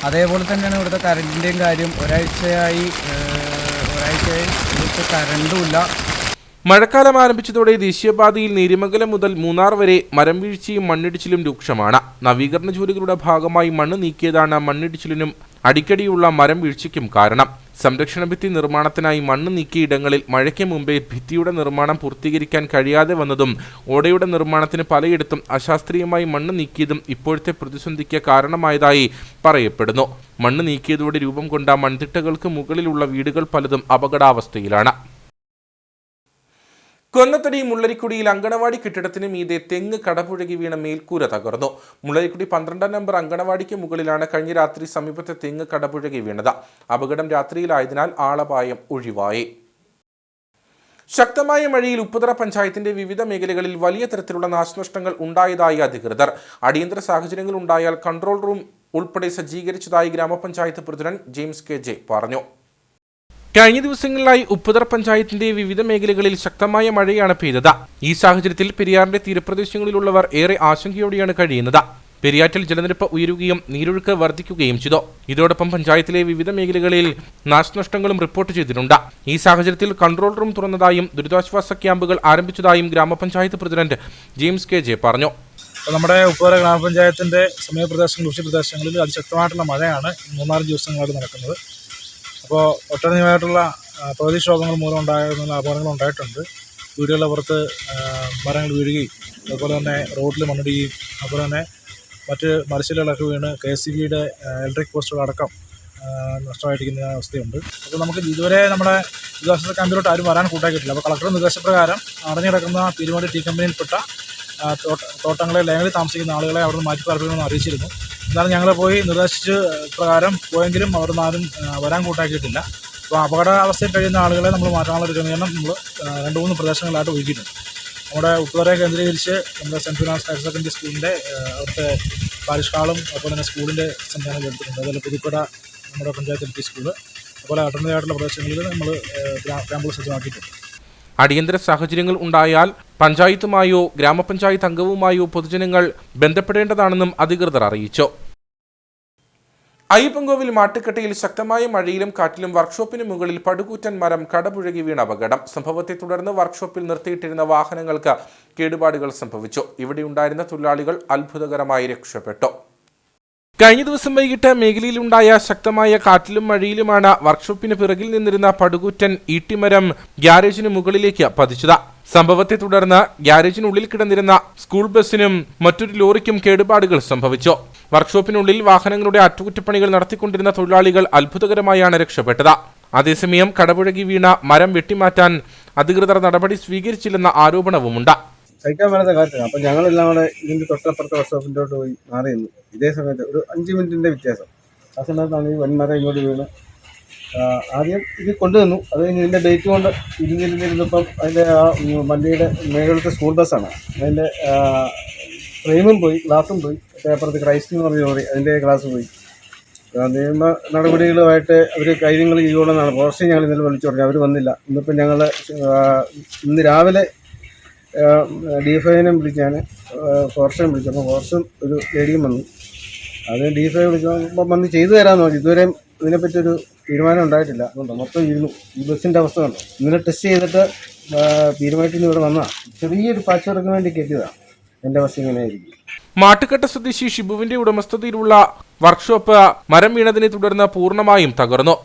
അതേപോലെ തന്നെയാണ് ഇവിടുത്തെ കറണ്ടിൻ്റെയും കാര്യം. ഒരാഴ്ചയായി ഇവിടുത്തെ കറണ്ടും ഇല്ല. മഴക്കാലം ആരംഭിച്ചതോടെ ദേശീയപാതയിൽ നേര്യമംഗലം മുതൽ മൂന്നാർ വരെ മരം വീഴ്ചയും മണ്ണിടിച്ചിലും രൂക്ഷമാണ്. നവീകരണ ജോലികളുടെ ഭാഗമായി മണ്ണ് നീക്കിയതാണ് മണ്ണിടിച്ചിലിനും അടിക്കടിയുള്ള മരം വീഴ്ചയ്ക്കും കാരണം. സംരക്ഷണ ഭിത്തി നിർമ്മാണത്തിനായി മണ്ണ് നീക്കിയ ഇടങ്ങളിൽ മഴയ്ക്ക് മുമ്പേ ഭിത്തിയുടെ നിർമ്മാണം പൂർത്തീകരിക്കാൻ കഴിയാതെ വന്നതും ഓടയുടെ നിർമ്മാണത്തിന് പലയിടത്തും അശാസ്ത്രീയമായി മണ്ണ് നീക്കിയതും ഇപ്പോഴത്തെ പ്രതിസന്ധിക്ക് കാരണമായതായി പറയപ്പെടുന്നു. മണ്ണ് നീക്കിയതോടെ രൂപം കൊണ്ട മൺതിട്ടകൾക്ക് മുകളിലുള്ള വീടുകൾ പലതും അപകടാവസ്ഥയിലാണ്. കൊന്നത്തടി മുള്ളരിക്കുടിയിൽ അങ്കണവാടി കെട്ടിടത്തിന് മീതെ തെങ്ങ് കടപുഴകി വീണ മേൽക്കൂര തകർന്നു. മുള്ളരിക്കുടി 12-ാം നമ്പർ അങ്കണവാടിക്ക് മുകളിലാണ് കഴിഞ്ഞ രാത്രി സമീപത്തെ തെങ്ങ് കടപുഴകി വീണത്. അപകടം രാത്രിയിലായതിനാൽ ആളപായം ഒഴിവായി. ശക്തമായ മഴയിൽ ഉപ്പുതറ പഞ്ചായത്തിന്റെ വിവിധ മേഖലകളിൽ വലിയ തരത്തിലുള്ള നാശനഷ്ടങ്ങൾ ഉണ്ടായതായി അധികൃതർ. അടിയന്തര സാഹചര്യങ്ങൾ ഉണ്ടായാൽ കൺട്രോൾ റൂം ഉൾപ്പെടെ സജ്ജീകരിച്ചതായി ഗ്രാമപഞ്ചായത്ത് പ്രസിഡന്റ് ജെയിംസ് കെ.ജെ. പറഞ്ഞു. കഴിഞ്ഞ ദിവസങ്ങളിലായി ഉപ്പുതറ പഞ്ചായത്തിന്റെ വിവിധ മേഖലകളിൽ ശക്തമായ മഴയാണ് പെയ്തത്. ഈ സാഹചര്യത്തിൽ പെരിയാറിന്റെ തീരപ്രദേശങ്ങളിലുള്ളവർ ഏറെ ആശങ്കയോടെയാണ് കഴിയുന്നത്. പെരിയാറ്റിൽ ജലനിരപ്പ് ഉയരുകയും നീരൊഴുക്ക് വർദ്ധിക്കുകയും ചെയ്തു. ഇതോടൊപ്പം പഞ്ചായത്തിലെ വിവിധ മേഖലകളിൽ നാശനഷ്ടങ്ങളും റിപ്പോർട്ട് ചെയ്തിട്ടുണ്ട്. ഈ സാഹചര്യത്തിൽ കൺട്രോൾ റൂം തുറന്നതായും ദുരിതാശ്വാസ ക്യാമ്പുകൾ ആരംഭിച്ചതായും ഗ്രാമപഞ്ചായത്ത് പ്രസിഡന്റ് ജെയിംസ് കെ.ജെ. പറഞ്ഞു. നമ്മുടെ ഉപ്പുതറ ഗ്രാമപഞ്ചായത്തിന്റെ സമീപപ്രദേശങ്ങളിൽ കൃഷിപ്രദേശങ്ങളിൽ അതിശക്തമായിട്ടുള്ള മഴയാണ് 3-4 ദിവസങ്ങളായിട്ട് നടക്കുന്നത്. അപ്പോൾ ഒട്ടനവധിയായിട്ടുള്ള പ്രകൃതിക്ഷോഭങ്ങൾ മൂലം ഉണ്ടാകുന്ന അപകടങ്ങൾ ഉണ്ടായിട്ടുണ്ട്. വീടുകളുടെ പുറത്ത് മരങ്ങൾ വീഴുകയും അതുപോലെ തന്നെ റോഡിൽ മണ്ണിടുകയും അതുപോലെ തന്നെ മറ്റ് മരച്ചിലകളൊക്കെ വീണ് KCBയുടെ ഇലക്ട്രിക് പോസ്റ്റുകളടക്കം നഷ്ടമായിരിക്കുന്ന അവസ്ഥയുണ്ട്. അപ്പോൾ നമുക്ക് ഇതുവരെ നമ്മുടെ ദുരിതാശ്വാസ ക്യാമ്പിലോട്ട് ആരും വരാൻ കൂട്ടാക്കിയിട്ടില്ല. അപ്പോൾ കളക്ടർ നിർദ്ദേശപ്രകാരം അടഞ്ഞു കിടക്കുന്ന പീരുമേട് ടീ കമ്പനിയിൽപ്പെട്ട തോട്ടങ്ങളെ ലയങ്ങളിൽ താമസിക്കുന്ന ആളുകളെ അവിടെ നിന്ന് മാറ്റി പാർപ്പിക്കണമെന്ന് അറിയിച്ചിരുന്നു. എന്നാലും ഞങ്ങൾ പോയി നിർദ്ദേശിച്ച പ്രകാരം പോയെങ്കിലും അവിടെ നിന്ന് ആരും വരാൻ കൂട്ടാക്കിയിട്ടില്ല. അപ്പോൾ അപകടാവസ്ഥയിൽ കഴിയുന്ന ആളുകളെ നമ്മൾ മാറ്റാനുള്ള ഒരു ക്രമീകരണം നമ്മൾ 2-3 പ്രദേശങ്ങളിലായിട്ട് ഒരുക്കിയിട്ടുണ്ട്. നമ്മുടെ ഉപ്പുതറയെ കേന്ദ്രീകരിച്ച് നമ്മുടെ സെൻറ്റ് ഫിനാൻസ് ഹയർ സെക്കൻഡറി സ്കൂളിൻ്റെ അവിടുത്തെ പാരിഷ് ഹാളും അതുപോലെ തന്നെ സ്കൂളിൻ്റെ സംവിധാനം എടുത്തിട്ടുണ്ട്. അതുപോലെ പുതുക്കട നമ്മുടെ പഞ്ചായത്ത് LP സ്കൂള് അതുപോലെ അടർന്നയായിട്ടുള്ള പ്രദേശങ്ങളിൽ നമ്മൾ ക്യാമ്പുകൾ സജ്ജമാക്കിയിട്ടുണ്ട്. അടിയന്തര സാഹചര്യങ്ങൾ ഉണ്ടായാൽ പഞ്ചായത്തുമായോ ഗ്രാമപഞ്ചായത്ത് അംഗവുമായോ പൊതുജനങ്ങൾ ബന്ധപ്പെടേണ്ടതാണെന്നും അധികൃതർ അറിയിച്ചു. അയ്യപ്പൻകോവിൽ മാട്ടുക്കട്ടയിൽ ശക്തമായ മഴയിലും കാറ്റിലും വർക്ക്ഷോപ്പിന് മുകളിൽ പടുകൂറ്റൻ മരം കടപുഴകി വീണ അപകടം. സംഭവത്തെ തുടർന്ന് വർക്ക്ഷോപ്പിൽ നിർത്തിയിട്ടിരുന്ന വാഹനങ്ങൾക്ക് കേടുപാടുകൾ സംഭവിച്ചു. ഇവിടെയുണ്ടായിരുന്ന തൊഴിലാളികൾ അത്ഭുതകരമായി രക്ഷപ്പെട്ടു. കഴിഞ്ഞ ദിവസം വൈകിട്ട് മേഖലയിലുണ്ടായ ശക്തമായ കാറ്റിലും മഴയിലുമാണ് വർക്ക്ഷോപ്പിന് പിറകിൽ നിന്നിരുന്ന പടുകൂറ്റൻ ഈട്ടിമരം ഗ്യാരേജിന് മുകളിലേക്ക് പതിച്ചത്. സംഭവത്തെ തുടർന്ന് ഗ്യാരേജിനുള്ളിൽ കിടന്നിരുന്ന സ്കൂൾ ബസിനും മറ്റൊരു ലോറിക്കും കേടുപാടുകൾ സംഭവിച്ചു. വർക്ക്ഷോപ്പിനുള്ളിൽ വാഹനങ്ങളുടെ അറ്റകുറ്റപ്പണികൾ നടത്തിക്കൊണ്ടിരുന്ന തൊഴിലാളികൾ അത്ഭുതകരമായാണ് രക്ഷപ്പെട്ടത്. അതേസമയം കടപുഴകി വീണ മരം വെട്ടിമാറ്റാൻ അധികൃതർ നടപടി സ്വീകരിച്ചില്ലെന്ന ആരോപണവുമുണ്ട്. സഹിക്കാൻ മേലാത്ത കാറ്റാണ്. അപ്പം ഞങ്ങളെല്ലാം കൂടെ ഇതിൻ്റെ തൊട്ടപ്പുറത്തെ വർക്ക്ഷോപ്പിൻ്റോട്ട് പോയി മാറി നിന്നു. ഇതേ സമയത്ത് ഒരു 5 മിനിറ്റിൻ്റെ വ്യത്യാസം. ആ സമയത്താണ് ഈ വൻമരം ഇങ്ങോട്ട് വീണ്. ആദ്യം ഇത് കൊണ്ടുവന്നു. അത് കഴിഞ്ഞ് ഇതിൻ്റെ ഡേറ്റ് കൊണ്ട് ഇരുന്നിരുന്നിരുന്നപ്പം അതിൻ്റെ ആ വണ്ടിയുടെ മേഖലത്തെ സ്കൂൾ ബസ്സാണ്. അതിൻ്റെ ഫ്രെയിമും പോയി, ഗ്ലാസും പോയി. അപ്പുറത്ത് ക്രൈസ്റ്റ് എന്ന് പറഞ്ഞ ലോറി അതിൻ്റെ ഗ്ലാസ് പോയി. നിയമ നടപടികളുമായിട്ട് അവർ കാര്യങ്ങൾ ചെയ്യുകയുള്ളതാണ്. ഫോറസ്റ്റ് ഞങ്ങൾ ഇന്നലെ വിളിച്ചു പറഞ്ഞു. അവർ വന്നില്ല. ഇന്നിപ്പം ഞങ്ങൾ ഇന്ന് രാവിലെ DFIനെ വിളിച്ചാണ് ഫോറസ്റ്റിനെ വിളിച്ചു. അപ്പോൾ ഫോറസ്റ്റും ഒരു ലേഡിയും വന്നു. അത് DFI വിളിച്ചപ്പോൾ വന്ന് ചെയ്തു തരാമെന്ന് പറഞ്ഞു. ഇതുവരെയും ഇതിനെപ്പറ്റിയൊരു തീരുമാനം ഉണ്ടായിട്ടില്ല. അതുകൊണ്ട് മൊത്തം ഇരുന്നു. ഈ ബസ്സിൻ്റെ അവസ്ഥ കണ്ടോ. ഇന്നലെ ടെസ്റ്റ് ചെയ്തിട്ട് തീരുമാനത്തിൽ ഇവിടെ വന്നതാണ്. ചെറിയൊരു പാച്ച് വർക്കിന് വേണ്ടി കയറ്റിയതാണ്. എൻ്റെ ബസ് ഇങ്ങനെയായിരിക്കും. മാട്ടുക്കട്ട സ്വദേശി ഷിബുവിന്റെ ഉടമസ്ഥതയിലുള്ള വർക്ക്ഷോപ്പ് മരം വീണതിനെ തുടർന്ന് പൂർണ്ണമായും തകർന്നു.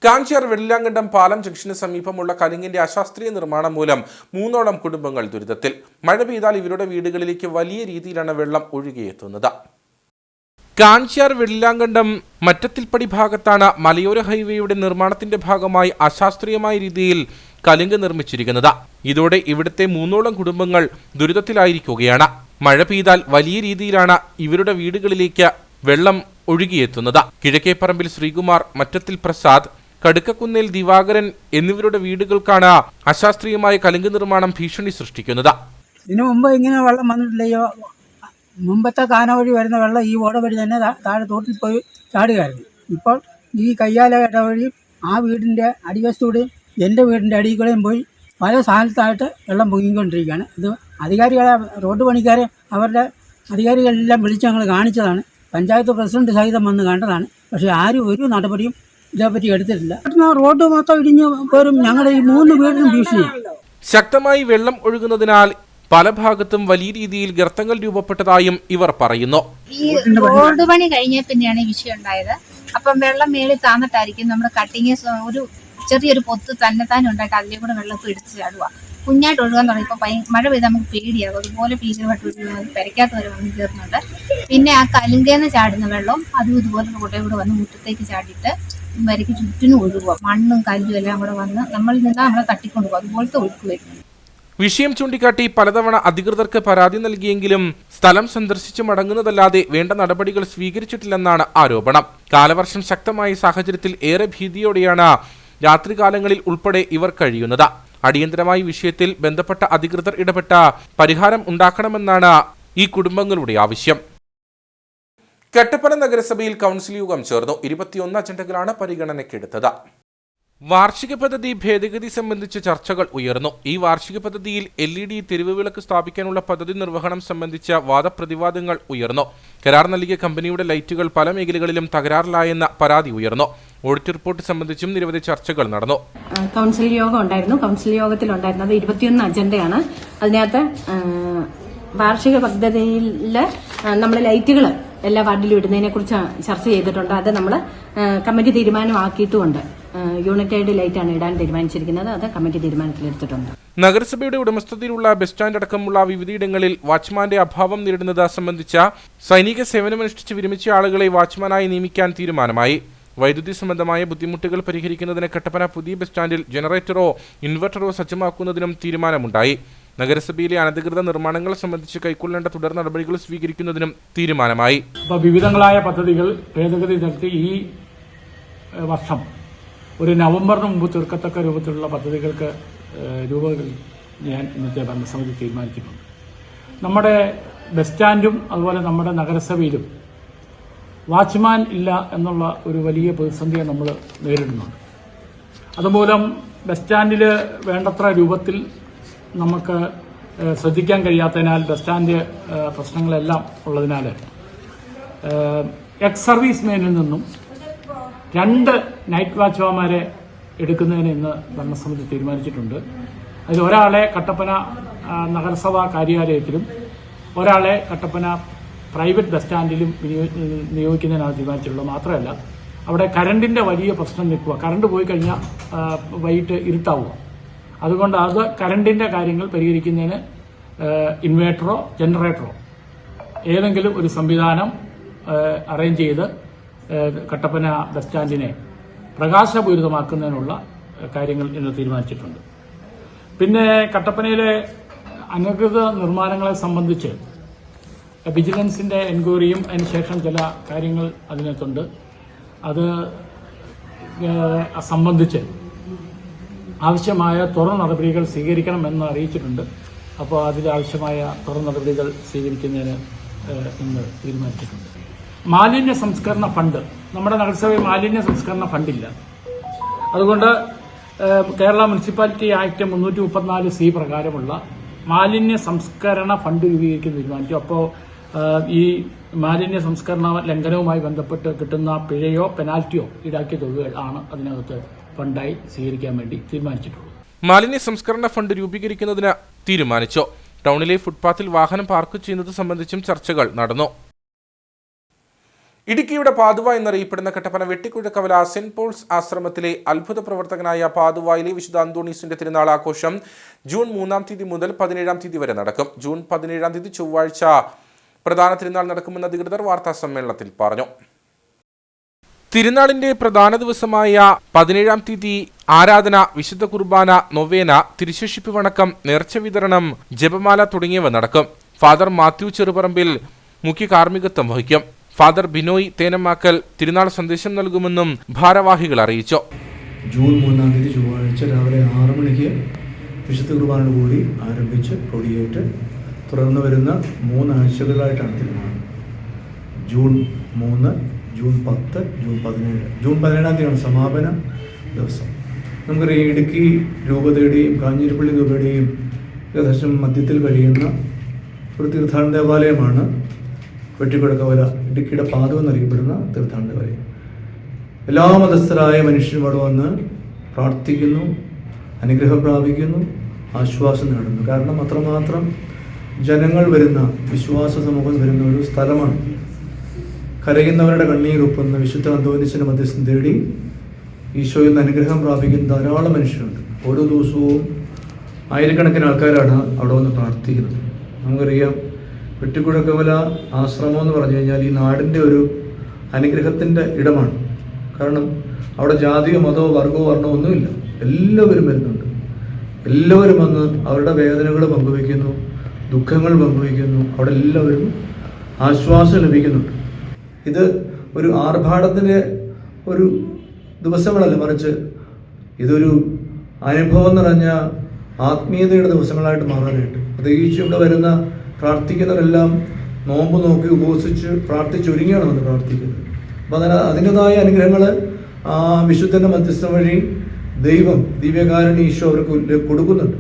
കാഞ്ചിയാർ വെള്ളിലാങ്കണ്ടം പാലം ജംഗ്ഷന് സമീപമുള്ള കലിങ്ങിന്റെ അശാസ്ത്രീയ നിർമ്മാണം മൂലം 3ഓളം കുടുംബങ്ങൾ ദുരിതത്തിൽ. മഴ പെയ്താൽ ഇവരുടെ വീടുകളിലേക്ക് വലിയ രീതിയിലാണ് വെള്ളം ഒഴുകിയെത്തുന്നത്. കാഞ്ചിയാർ വെള്ളിലാങ്കണ്ടം മറ്റത്തിൽപ്പടി ഭാഗത്താണ് മലയോര ഹൈവേയുടെ നിർമ്മാണത്തിന്റെ ഭാഗമായി അശാസ്ത്രീയമായ രീതിയിൽ കലുങ്ക് നിർമ്മിച്ചിരിക്കുന്നത്. ഇതോടെ ഇവിടുത്തെ 3ഓളം കുടുംബങ്ങൾ ദുരിതത്തിലായിരിക്കുകയാണ്. മഴ പെയ്താൽ വലിയ രീതിയിലാണ് ഇവരുടെ വീടുകളിലേക്ക് വെള്ളം ഒഴുകിയെത്തുന്നത്. കിഴക്കേപ്പറമ്പിൽ ശ്രീകുമാർ, മറ്റത്തിൽ പ്രസാദ്, കടുക്കക്കുന്നേൽ ദിവാകരൻ എന്നിവരുടെ വീടുകൾക്കാണ് അശാസ്ത്രീയമായ കലുങ്ക് നിർമ്മാണം ഭീഷണി സൃഷ്ടിക്കുന്നത്. ഇതിനു മുമ്പ് ഇങ്ങനെ വെള്ളം വന്നിട്ടില്ലയോ? മുമ്പത്തെ കാന വഴി വരുന്ന വെള്ളം ഈ ഓട വഴി തന്നെ താഴെ തോട്ടിൽ പോയി ചാടുകയായിരുന്നു. ഇപ്പോൾ ഈ കയ്യാല വഴി ആ വീടിൻ്റെ അടിവശത്തൂടെയും എൻ്റെ വീടിൻ്റെ അടിയിൽ കൂടെയും പോയി പല സ്ഥാനത്തായിട്ട് വെള്ളം പൊങ്ങിക്കൊണ്ടിരിക്കുകയാണ്. ഇത് അധികാരികളെ, റോഡ് പണിക്കാരെ, അവരുടെ അധികാരികളെല്ലാം വിളിച്ച് ഞങ്ങൾ കാണിച്ചതാണ്. പഞ്ചായത്ത് പ്രസിഡന്റ് സഹിതം വന്ന് കണ്ടതാണ്. പക്ഷേ ആരും ഒരു നടപടിയും ഇതേപ്പറ്റി എടുത്തിട്ടില്ല. റോഡ് മൊത്തം ഇടിഞ്ഞ് പോരും. ഞങ്ങളുടെ ഈ 3 വീടിനും ഭീഷണിയാണ്. ശക്തമായി വെള്ളം ഒഴുകുന്നതിനാൽ പല ഭാഗത്തും വലിയ രീതിയിൽ ഗർത്തങ്ങൾ രൂപപ്പെട്ടതായും ഇവർ പറയുന്നു. ഈ റോഡ് പണി കഴിഞ്ഞ പിന്നെയാണ് ഈ വിഷയം ഉണ്ടായത്. അപ്പം വെള്ളം മേളിൽ താന്നിട്ടായിരിക്കും നമ്മുടെ കട്ടിങ് ഒരു ചെറിയൊരു പൊത്ത് തന്നെത്താനും ഉണ്ടായിട്ട് അതിലേ കൂടെ വെള്ളം പിടിച്ച് ചാടുക. കുഞ്ഞായിട്ട് ഒഴുകാൻ തുടങ്ങി. ഇപ്പം മഴ പെയ്ത് നമുക്ക് പേടിയാകും. അതുപോലെ ഭീകരമായിട്ട് ഒഴുകുന്നത് പെരയ്ക്കകത്ത് വരെ വന്ന് കയറുന്നുണ്ട്. പിന്നെ ആ കലുങ്കേന്ന് ചാടുന്ന വെള്ളം അതും ഇതുപോലെ റോഡേ കൂടെ വന്ന് മുറ്റത്തേക്ക് ചാടിയിട്ട് വരയ്ക്ക് ചുറ്റിനും ഒഴുകുക. മണ്ണും കല്ലും എല്ലാം കൂടെ വന്ന് നമ്മളിൽ നിന്നാൽ നമ്മളെ തട്ടിക്കൊണ്ടുപോകും. അതുപോലത്തെ ഒഴുക്ക് വരുന്നു. വിഷയം ചൂണ്ടിക്കാട്ടി പലതവണ അധികൃതർക്ക് പരാതി നൽകിയെങ്കിലും സ്ഥലം സന്ദർശിച്ച് മടങ്ങുന്നതല്ലാതെ വേണ്ട നടപടികൾ സ്വീകരിച്ചിട്ടില്ലെന്നാണ് ആരോപണം. കാലവർഷം ശക്തമായ സാഹചര്യത്തിൽ ഏറെ ഭീതിയോടെയാണ് രാത്രികാലങ്ങളിൽ ഉൾപ്പെടെ ഇവർ കഴിയുന്നത്. അടിയന്തരമായി വിഷയത്തിൽ ബന്ധപ്പെട്ട അധികൃതർ ഇടപെട്ട പരിഹാരം ഉണ്ടാക്കണമെന്നാണ് ഈ കുടുംബങ്ങളുടെ ആവശ്യം. കട്ടപ്പന നഗരസഭയിൽ കൗൺസിൽ യോഗം ചേർന്നു. 21 അജണ്ടകളാണ് പരിഗണനയ്ക്കെടുത്തത്. വാർഷിക പദ്ധതി ഭേദഗതി സംബന്ധിച്ച് ചർച്ചകൾ ഉയർന്നു. ഈ വാർഷിക പദ്ധതിയിൽ LED തെരുവ് വിളക്ക് സ്ഥാപിക്കാനുള്ള പദ്ധതി നിർവഹണം സംബന്ധിച്ച വാദപ്രതിവാദങ്ങൾ ഉയർന്നു. കരാർ നൽകിയ കമ്പനിയുടെ ലൈറ്റുകൾ പല മേഖലകളിലും തകരാറിലായെന്ന പരാതി ഉയർന്നു. ഓഡിറ്റ് റിപ്പോർട്ട് സംബന്ധിച്ചും നിരവധി ചർച്ചകൾ നടന്നു. കൗൺസിൽ യോഗം ഉണ്ടായിരുന്നു. കൗൺസിൽ യോഗത്തിലുണ്ടായിരുന്നത് 21 അജണ്ടയാണ്. അതിനകത്ത് വാർഷിക പദ്ധതിയിൽ നമ്മൾ ലൈറ്റുകൾ എല്ലാ വാർഡിലും ഇടുന്നതിനെ കുറിച്ച് ചർച്ച ചെയ്തിട്ടുണ്ട്. അത് നമ്മൾ കമ്മിറ്റി തീരുമാനമാക്കിയിട്ടുമുണ്ട്. യൂണിറ്റൈഡ് ലൈറ്റാണ് ഇടാൻ തീരുമാനിച്ചിരിക്കുന്നത്. അത് കമ്മിറ്റി തീരുമാനത്തിലെടുത്തിട്ടുണ്ട്. നഗരസഭയുടെ ഉടമസ്ഥതയിലുള്ള ബസ് സ്റ്റാൻഡ് അടക്കമുള്ള വിവിധയിടങ്ങളിൽ വാച്ച്മാന്റെ അഭാവം നേരിടുന്നത് സംബന്ധിച്ച സൈനിക സേവനമനുഷ്ഠിച്ച് വിരമിച്ച ആളുകളെ വാച്ച്മാനായി നിയമിക്കാൻ തീരുമാനമായി. വൈദ്യുതി സംബന്ധമായ ബുദ്ധിമുട്ടുകൾ പരിഹരിക്കുന്നതിന് കട്ടപ്പന പുതിയ ബസ് സ്റ്റാൻഡിൽ ജനറേറ്ററോ ഇൻവെർട്ടറോ സജ്ജമാക്കുന്നതിനും തീരുമാനമുണ്ടായി. നഗരസഭയിലെ അനധികൃത നിർമ്മാണങ്ങൾ സംബന്ധിച്ച് കൈക്കൊള്ളേണ്ട തുടർ നടപടികൾ സ്വീകരിക്കുന്നതിനും തീരുമാനമായി. വിവിധങ്ങളായ പദ്ധതികൾ ഭേദഗതി നടത്തി ഈ വർഷം ഒരു നവംബറിന് മുമ്പ് തീർക്കത്തക്ക രൂപത്തിലുള്ള പദ്ധതികൾക്ക് ഞാൻ ഇന്നത്തെ ഭരണസമിതി തീരുമാനിച്ചിട്ടുണ്ട്. നമ്മുടെ ബസ് സ്റ്റാൻഡും അതുപോലെ നമ്മുടെ നഗരസഭയിലും വാച്ച്മാൻ ഇല്ല എന്നുള്ള ഒരു വലിയ പ്രതിസന്ധിയെ നമ്മൾ നേരിടുന്നുണ്ട്. അതുമൂലം ബസ് സ്റ്റാൻഡിൽ വേണ്ടത്ര രൂപത്തിൽ നമുക്ക് ശ്രദ്ധിക്കാൻ കഴിയാത്തതിനാൽ ബസ് സ്റ്റാൻഡ് പ്രശ്നങ്ങളെല്ലാം ഉള്ളതിനാൽ എക്സ് സർവീസ് മെനിൽ നിന്നും 2 നൈറ്റ് വാച്ച്മാൻമാരെ എടുക്കുന്നതിന് ഇന്ന് ഭരണസമിതി തീരുമാനിച്ചിട്ടുണ്ട്. അതിൽ ഒരാളെ കട്ടപ്പന നഗരസഭാ കാര്യാലയത്തിലും ഒരാളെ കട്ടപ്പന പ്രൈവറ്റ് ബസ് സ്റ്റാൻഡിലും നിയോഗിക്കുന്നതിനാണ് തീരുമാനിച്ചിട്ടുള്ളത്. മാത്രമല്ല അവിടെ കറണ്ടിൻ്റെ വലിയ പ്രശ്നം നിൽക്കുക. കറണ്ട് പോയി കഴിഞ്ഞാൽ വൈകിട്ട് ഇരുട്ടാവുക. അതുകൊണ്ട് അത് കറണ്ടിൻ്റെ കാര്യങ്ങൾ പരിഹരിക്കുന്നതിന് ഇൻവേർട്ടറോ ജനറേറ്ററോ ഏതെങ്കിലും ഒരു സംവിധാനം അറേഞ്ച് ചെയ്ത് കട്ടപ്പന ബസ് സ്റ്റാൻഡിനെ പ്രകാശപൂരിതമാക്കുന്നതിനുള്ള കാര്യങ്ങൾ ഇന്ന് തീരുമാനിച്ചിട്ടുണ്ട്. പിന്നെ കട്ടപ്പനയിലെ അനധികൃത നിർമ്മാണങ്ങളെ സംബന്ധിച്ച് വിജിലൻസിൻ്റെ എൻക്വയറിയും അതിനുശേഷം ചില കാര്യങ്ങൾ അതിനകത്തുണ്ട്. അത് സംബന്ധിച്ച് ആവശ്യമായ തുടർ നടപടികൾ സ്വീകരിക്കണമെന്ന് അറിയിച്ചിട്ടുണ്ട്. അപ്പോൾ അതിലാവശ്യമായ തുടർ നടപടികൾ സ്വീകരിക്കുന്നതിന് ഇന്ന് തീരുമാനിച്ചിട്ടുണ്ട്. മാലിന്യ സംസ്കരണ ഫണ്ട്, നമ്മുടെ നഗരസഭയിൽ മാലിന്യ സംസ്കരണ ഫണ്ടില്ല. അതുകൊണ്ട് കേരള മുനിസിപ്പാലിറ്റി ആക്ട് 334C പ്രകാരമുള്ള മാലിന്യ സംസ്കരണ ഫണ്ട് രൂപീകരിക്കാൻ തീരുമാനിച്ചു. അപ്പോൾ ഈ മാലിന്യ സംസ്കരണ ലംഘനവുമായി ബന്ധപ്പെട്ട് കിട്ടുന്ന പിഴയോ പെനാൽറ്റിയോ ഈടാക്കിയ തുകകൾ ആണ് അതിനകത്ത് ഫണ്ടായി സ്വീകരിക്കാൻ വേണ്ടി തീരുമാനിച്ചിട്ടുള്ളത്. മാലിന്യ സംസ്കരണ ഫണ്ട് രൂപീകരിക്കുന്നതിന് തീരുമാനിച്ചു. ടൗണിലെ ഫുട്പാത്തിൽ വാഹനം പാർക്ക് ചെയ്യുന്നത് സംബന്ധിച്ചും ചർച്ചകൾ നടന്നു. ഇടുക്കിയുടെ പാതുവ എന്നറിയപ്പെടുന്ന കട്ടപ്പന വെട്ടിക്കുഴക്കവല സെന്റ് പോൾസ് ആശ്രമത്തിലെ അത്ഭുത പ്രവർത്തകനായ പാതുവായിലെ വിശുദ്ധ അന്തോണീസിന്റെ തിരുനാൾ ആഘോഷം ജൂൺ 3-ാം തീയതി മുതൽ 17-ാം തീയതി വരെ നടക്കും. ജൂൺ 17-ാം തീയതി ചൊവ്വാഴ്ച പ്രധാന തിരുനാൾ നടക്കുമെന്ന് അധികൃതർ വാർത്താ സമ്മേളനത്തിൽ പറഞ്ഞു. തിരുനാളിന്റെ പ്രധാന ദിവസമായ 17-ാം തീയതി ആരാധന, വിശുദ്ധ കുർബാന, നൊവേന, തിരുശേഷിപ്പ് വണക്കം, നേർച്ച വിതരണം, ജപമാല തുടങ്ങിയവ നടക്കും. ഫാദർ മാത്യു ചെറുപറമ്പിൽ മുഖ്യ കാർമ്മികത്വം വഹിക്കും. ഫാദർ ബിനോയ് തേനമാക്കൽ തിരുനാൾ സന്ദേശം നൽകുമെന്നും ഭാരവാഹികൾ അറിയിച്ചു. ജൂൺ 3-ാം തീയതി ചൊവ്വാഴ്ച രാവിലെ 6 മണിക്ക് വിശുദ്ധ കുർബാനയോട് കൂടി ആരംഭിച്ച് കൊടിയേറ്റ് തുടർന്ന് വരുന്ന 3 ആഴ്ചകളായിട്ടാണ് തിരുനാൾ. June 3, June 10, June 17. ജൂൺ 17-ാം തീയതിയാണ് സമാപന ദിവസം. നമുക്കറിയാം, ഇടുക്കി രൂപതയുടെയും കാഞ്ഞിരപ്പള്ളി രൂപയുടെയും ഏകദേശം മധ്യത്തിൽ കഴിയുന്ന ഒരു തീർത്ഥാടന ദേവാലയമാണ് വെട്ടിക്കുഴക്കവല, ഇടുക്കിയുടെ പാദം എന്നറിയപ്പെടുന്ന തീർത്ഥാടന ദേവാലയം. എല്ലാ മതസ്ഥരായ മനുഷ്യരും അവിടെ വന്ന് പ്രാർത്ഥിക്കുന്നു, അനുഗ്രഹം പ്രാപിക്കുന്നു, ആശ്വാസം നേടുന്നു. കാരണം അത്രമാത്രം ജനങ്ങൾ വരുന്ന, വിശ്വാസ സമൂഹം വരുന്ന ഒരു സ്ഥലമാണ്. കരയുന്നവരുടെ കണ്ണീരൊപ്പുന്ന വിശുദ്ധ അന്തോനീസിന്റെ മധ്യസ്ഥം തേടി ഈശോയിൽ നിന്ന് അനുഗ്രഹം പ്രാപിക്കുന്ന ധാരാളം മനുഷ്യരുണ്ട്. ഓരോ ദിവസവും ആയിരക്കണക്കിന് ആൾക്കാരാണ് അവിടെ വന്ന് പ്രാർത്ഥിക്കുന്നത്. നമുക്കറിയാം, വെട്ടിക്കുഴക്കവല ആശ്രമം എന്ന് പറഞ്ഞു കഴിഞ്ഞാൽ ഈ നാടിൻ്റെ ഒരു അനുഗ്രഹത്തിൻ്റെ ഇടമാണ്. കാരണം അവിടെ ജാതിയോ മതമോ വർഗമോ വർണ്ണമോ ഒന്നുമില്ല. എല്ലാവരും വരുന്നുണ്ട്. എല്ലാവരും വന്ന് അവരുടെ വേദനകൾ പങ്കുവയ്ക്കുന്നു, ദുഃഖങ്ങൾ പങ്കുവയ്ക്കുന്നു. അവിടെ എല്ലാവരും ആശ്വാസം ലഭിക്കുന്നുണ്ട്. ഇത് ഒരു ആർഭാടത്തിൻ്റെ ഒരു ദിവസങ്ങളല്ല, മറിച്ച് ഇതൊരു അനുഭവം നിറഞ്ഞ ആത്മീയതയുടെ ദിവസങ്ങളായിട്ട് മാറാനായിട്ട്, പ്രത്യേകിച്ച് ഇവിടെ വരുന്ന പ്രാർത്ഥിക്കുന്നവരെല്ലാം നോമ്പ് നോക്കി ഉപവസിച്ച് പ്രാർത്ഥിച്ചൊരുങ്ങിയാണ് വന്ന് പ്രാർത്ഥിക്കുന്നത്. അപ്പം അതിൻ്റെതായ അനുഗ്രഹങ്ങൾ ആ വിശുദ്ധൻ്റെ മധ്യസ്ഥം വഴി ദൈവം, ദിവ്യകാരുണ്യ ഈശോ അവർക്ക് കൊടുക്കുന്നുണ്ട്.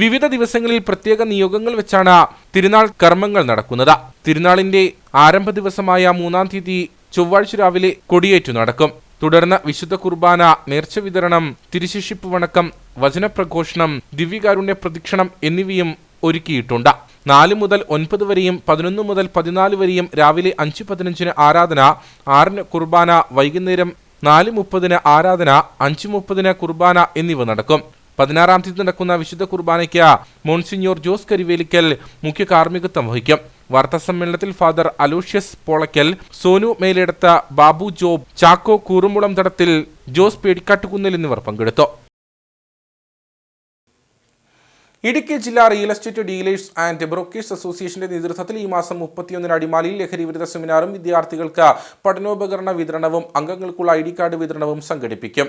വിവിധ ദിവസങ്ങളിൽ പ്രത്യേക നിയോഗങ്ങൾ വെച്ചാണ് തിരുനാൾ കർമ്മങ്ങൾ നടക്കുന്നത്. തിരുനാളിന്റെ ആരംഭ ദിവസമായ 3-ാം തീയതി ചൊവ്വാഴ്ച രാവിലെ കൊടിയേറ്റു നടക്കും. തുടർന്ന് വിശുദ്ധ കുർബാന, നേർച്ച വിതരണം, തിരുശേഷിപ്പ് വണക്കം, വചനപ്രഘോഷണം, ദിവ്യകാരുണ്യ പ്രദക്ഷിണം എന്നിവയും ഒരുക്കിയിട്ടുണ്ട്. 4 മുതൽ 9 വരെയും 11 മുതൽ 14 വരെയും രാവിലെ 5:15 ആരാധന, 6 കുർബാന, വൈകുന്നേരം 4:30 ആരാധന, 5:30 കുർബാന എന്നിവ നടക്കും. 16-ാം തീയതി നടക്കുന്ന വിശുദ്ധ കുർബാനയ്ക്ക് മോൺസിഞ്ഞോർ ജോസ് കരിവേലിക്കൽ മുഖ്യ കാർമ്മികത്വം വഹിക്കും. വാർത്താസമ്മേളനത്തിൽ ഫാദർ അലോഷ്യസ് പോളക്കൽ, സോനു മേലെടുത്ത, ബാബു ജോബ്, ചാക്കോ കൂറുമുളം തടത്തിൽ, ജോസ് പേടിക്കാട്ടുകുന്നിൽ എന്നിവർ പങ്കെടുത്തു. ഇടുക്കി ജില്ലാ real estate dealers and brokers അസോസിയേഷന്റെ നേതൃത്വത്തിൽ ഈ മാസം 31-ന് അടിമാലിയിൽ ലഹരി വിരുദ്ധ സെമിനാറും വിദ്യാർത്ഥികൾക്ക് പഠനോപകരണ വിതരണവും അംഗങ്ങൾക്കുള്ള ID കാർഡ് വിതരണവും സംഘടിപ്പിക്കും.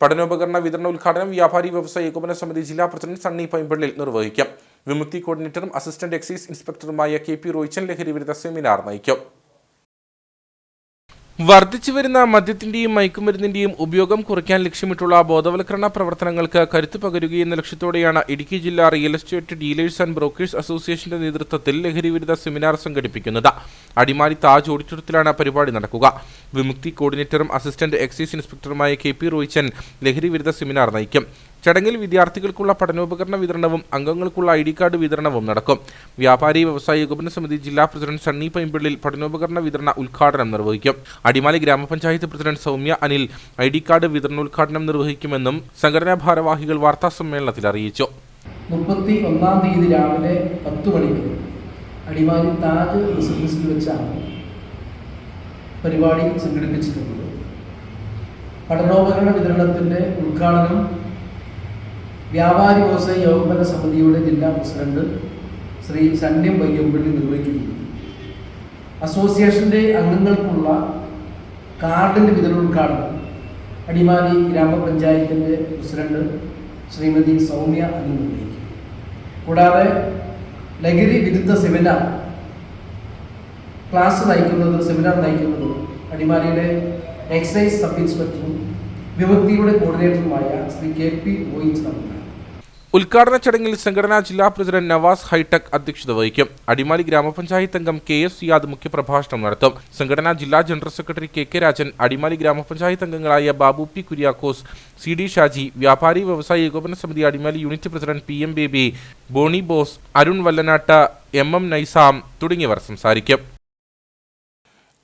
പഠനോപകരണ വിതരണ ഉദ്ഘാടനം വ്യാപാരി വ്യവസായ ഏകോപന സമിതി ജില്ലാ പ്രസിഡന്റ് സണ്ണി പൈമ്പള്ളിൽ നിർവഹിക്കും. വിമുക്തി കോർഡിനേറ്ററും അസിസ്റ്റന്റ് എക്സൈസ് ഇൻസ്പെക്ടറുമായ KP റോയിച്ചൻ ലഹരി വിരുദ്ധ സെമിനാർ നയിക്കും. വർദ്ധിച്ചുവരുന്ന മദ്യത്തിന്റെയും മയക്കുമരുന്നിന്റെയും ഉപയോഗം കുറയ്ക്കാൻ ലക്ഷ്യമിട്ടുള്ള ബോധവൽക്കരണ പ്രവർത്തനങ്ങൾക്ക് കരുത്തു പകരുകയെന്ന ലക്ഷ്യത്തോടെയാണ് ഇടുക്കി ജില്ലാ real estate dealers and brokers അസോസിയേഷന്റെ നേതൃത്വത്തിൽ ലഹരി വിരുദ്ധ സെമിനാർ സംഘടിപ്പിക്കുന്നത്. അടിമാലി താജ് ഓഡിറ്റോറിയത്തിലാണ് പരിപാടി നടക്കുക. വിമുക്തി കോർഡിനേറ്ററും അസിസ്റ്റന്റ് എക്സൈസ് ഇൻസ്പെക്ടറുമായ KP റോയിച്ചൻ ലഹരി വിരുദ്ധ സെമിനാർ നയിക്കും. ചടങ്ങിൽ വിദ്യാർത്ഥികൾക്കുള്ള പഠനോപകരണ വിതരണവും അംഗങ്ങൾക്കുള്ള ID കാർഡ് വിതരണവും നടക്കും. വ്യാപാരി വ്യവസായ ഏകോപന സമിതി ജില്ലാ പ്രസിഡന്റ് സണ്ണി പൈമ്പള്ളിൽ പഠനോപകരണ വിതരണ ഉദ്ഘാടനം നിർവഹിക്കും. അടിമാലി ഗ്രാമപഞ്ചായത്ത് president Soumya Anil ID card വിതരണോദ്ഘാടനം നിർവഹിക്കുമെന്നും സംഘടനാ ഭാരവാഹികൾ വാർത്താ സമ്മേളനത്തിൽ അറിയിച്ചു. 31-ാം തീയതി രാവിലെ 10 മണിക്ക് അടിമാലി താജ് റെസിഡൻസിൽ വെച്ചാണ് പരിപാടി സംഘടിപ്പിച്ചിട്ടുള്ളത്. പഠനോപകരണ വിതരണത്തിൻ്റെ ഉദ്ഘാടനം വ്യാപാരി വ്യവസായ ഏകോപന സമിതിയുടെ ജില്ലാ പ്രസിഡന്റ് ശ്രീ സണ്യം പയ്യമ്പള്ളി നിർവഹിക്കുന്നു. അസോസിയേഷൻ്റെ അംഗങ്ങൾക്കുള്ള കാർഡിൻ്റെ വിതരണോദ്ഘാടനം അടിമാലി ഗ്രാമപഞ്ചായത്തിൻ്റെ പ്രസിഡന്റ് ശ്രീമതി സൗമ്യ അനിൽ നിർവഹിക്കും. കൂടാതെ ലഹരി വിരുദ്ധ സെമിനാർ സെമിനാർ നയിക്കുന്നത് അടിമാലിയുടെ എക്സൈസ് സബ് ഇൻസ്പെക്ടറും വിമുക്തിയുടെ കോർഡിനേറ്ററുമായ ശ്രീ KP റോയിച്ചൻ. ഉദ്ഘാടന ചടങ്ങിൽ സംഘടനാ ജില്ലാ പ്രസിഡന്റ് നവാസ് ഹൈടെക് അധ്യക്ഷത വഹിക്കും. അടിമാലി ഗ്രാമപഞ്ചായത്ത് അംഗം KS സിയാദ് മുഖ്യപ്രഭാഷണം നടത്തും. സംഘടനാ ജില്ലാ general secretary KK Rajan, Adimali ഗ്രാമപഞ്ചായത്ത് അംഗങ്ങളായ ബാബു P കുര്യാക്കോസ്, CD ഷാജി, വ്യാപാരി വ്യവസായ ഏകോപന സമിതി Adimali unit president PM Baby, Boney Bose, Arun Vallanat, MM Naisam തുടങ്ങിയവർ സംസാരിക്കും.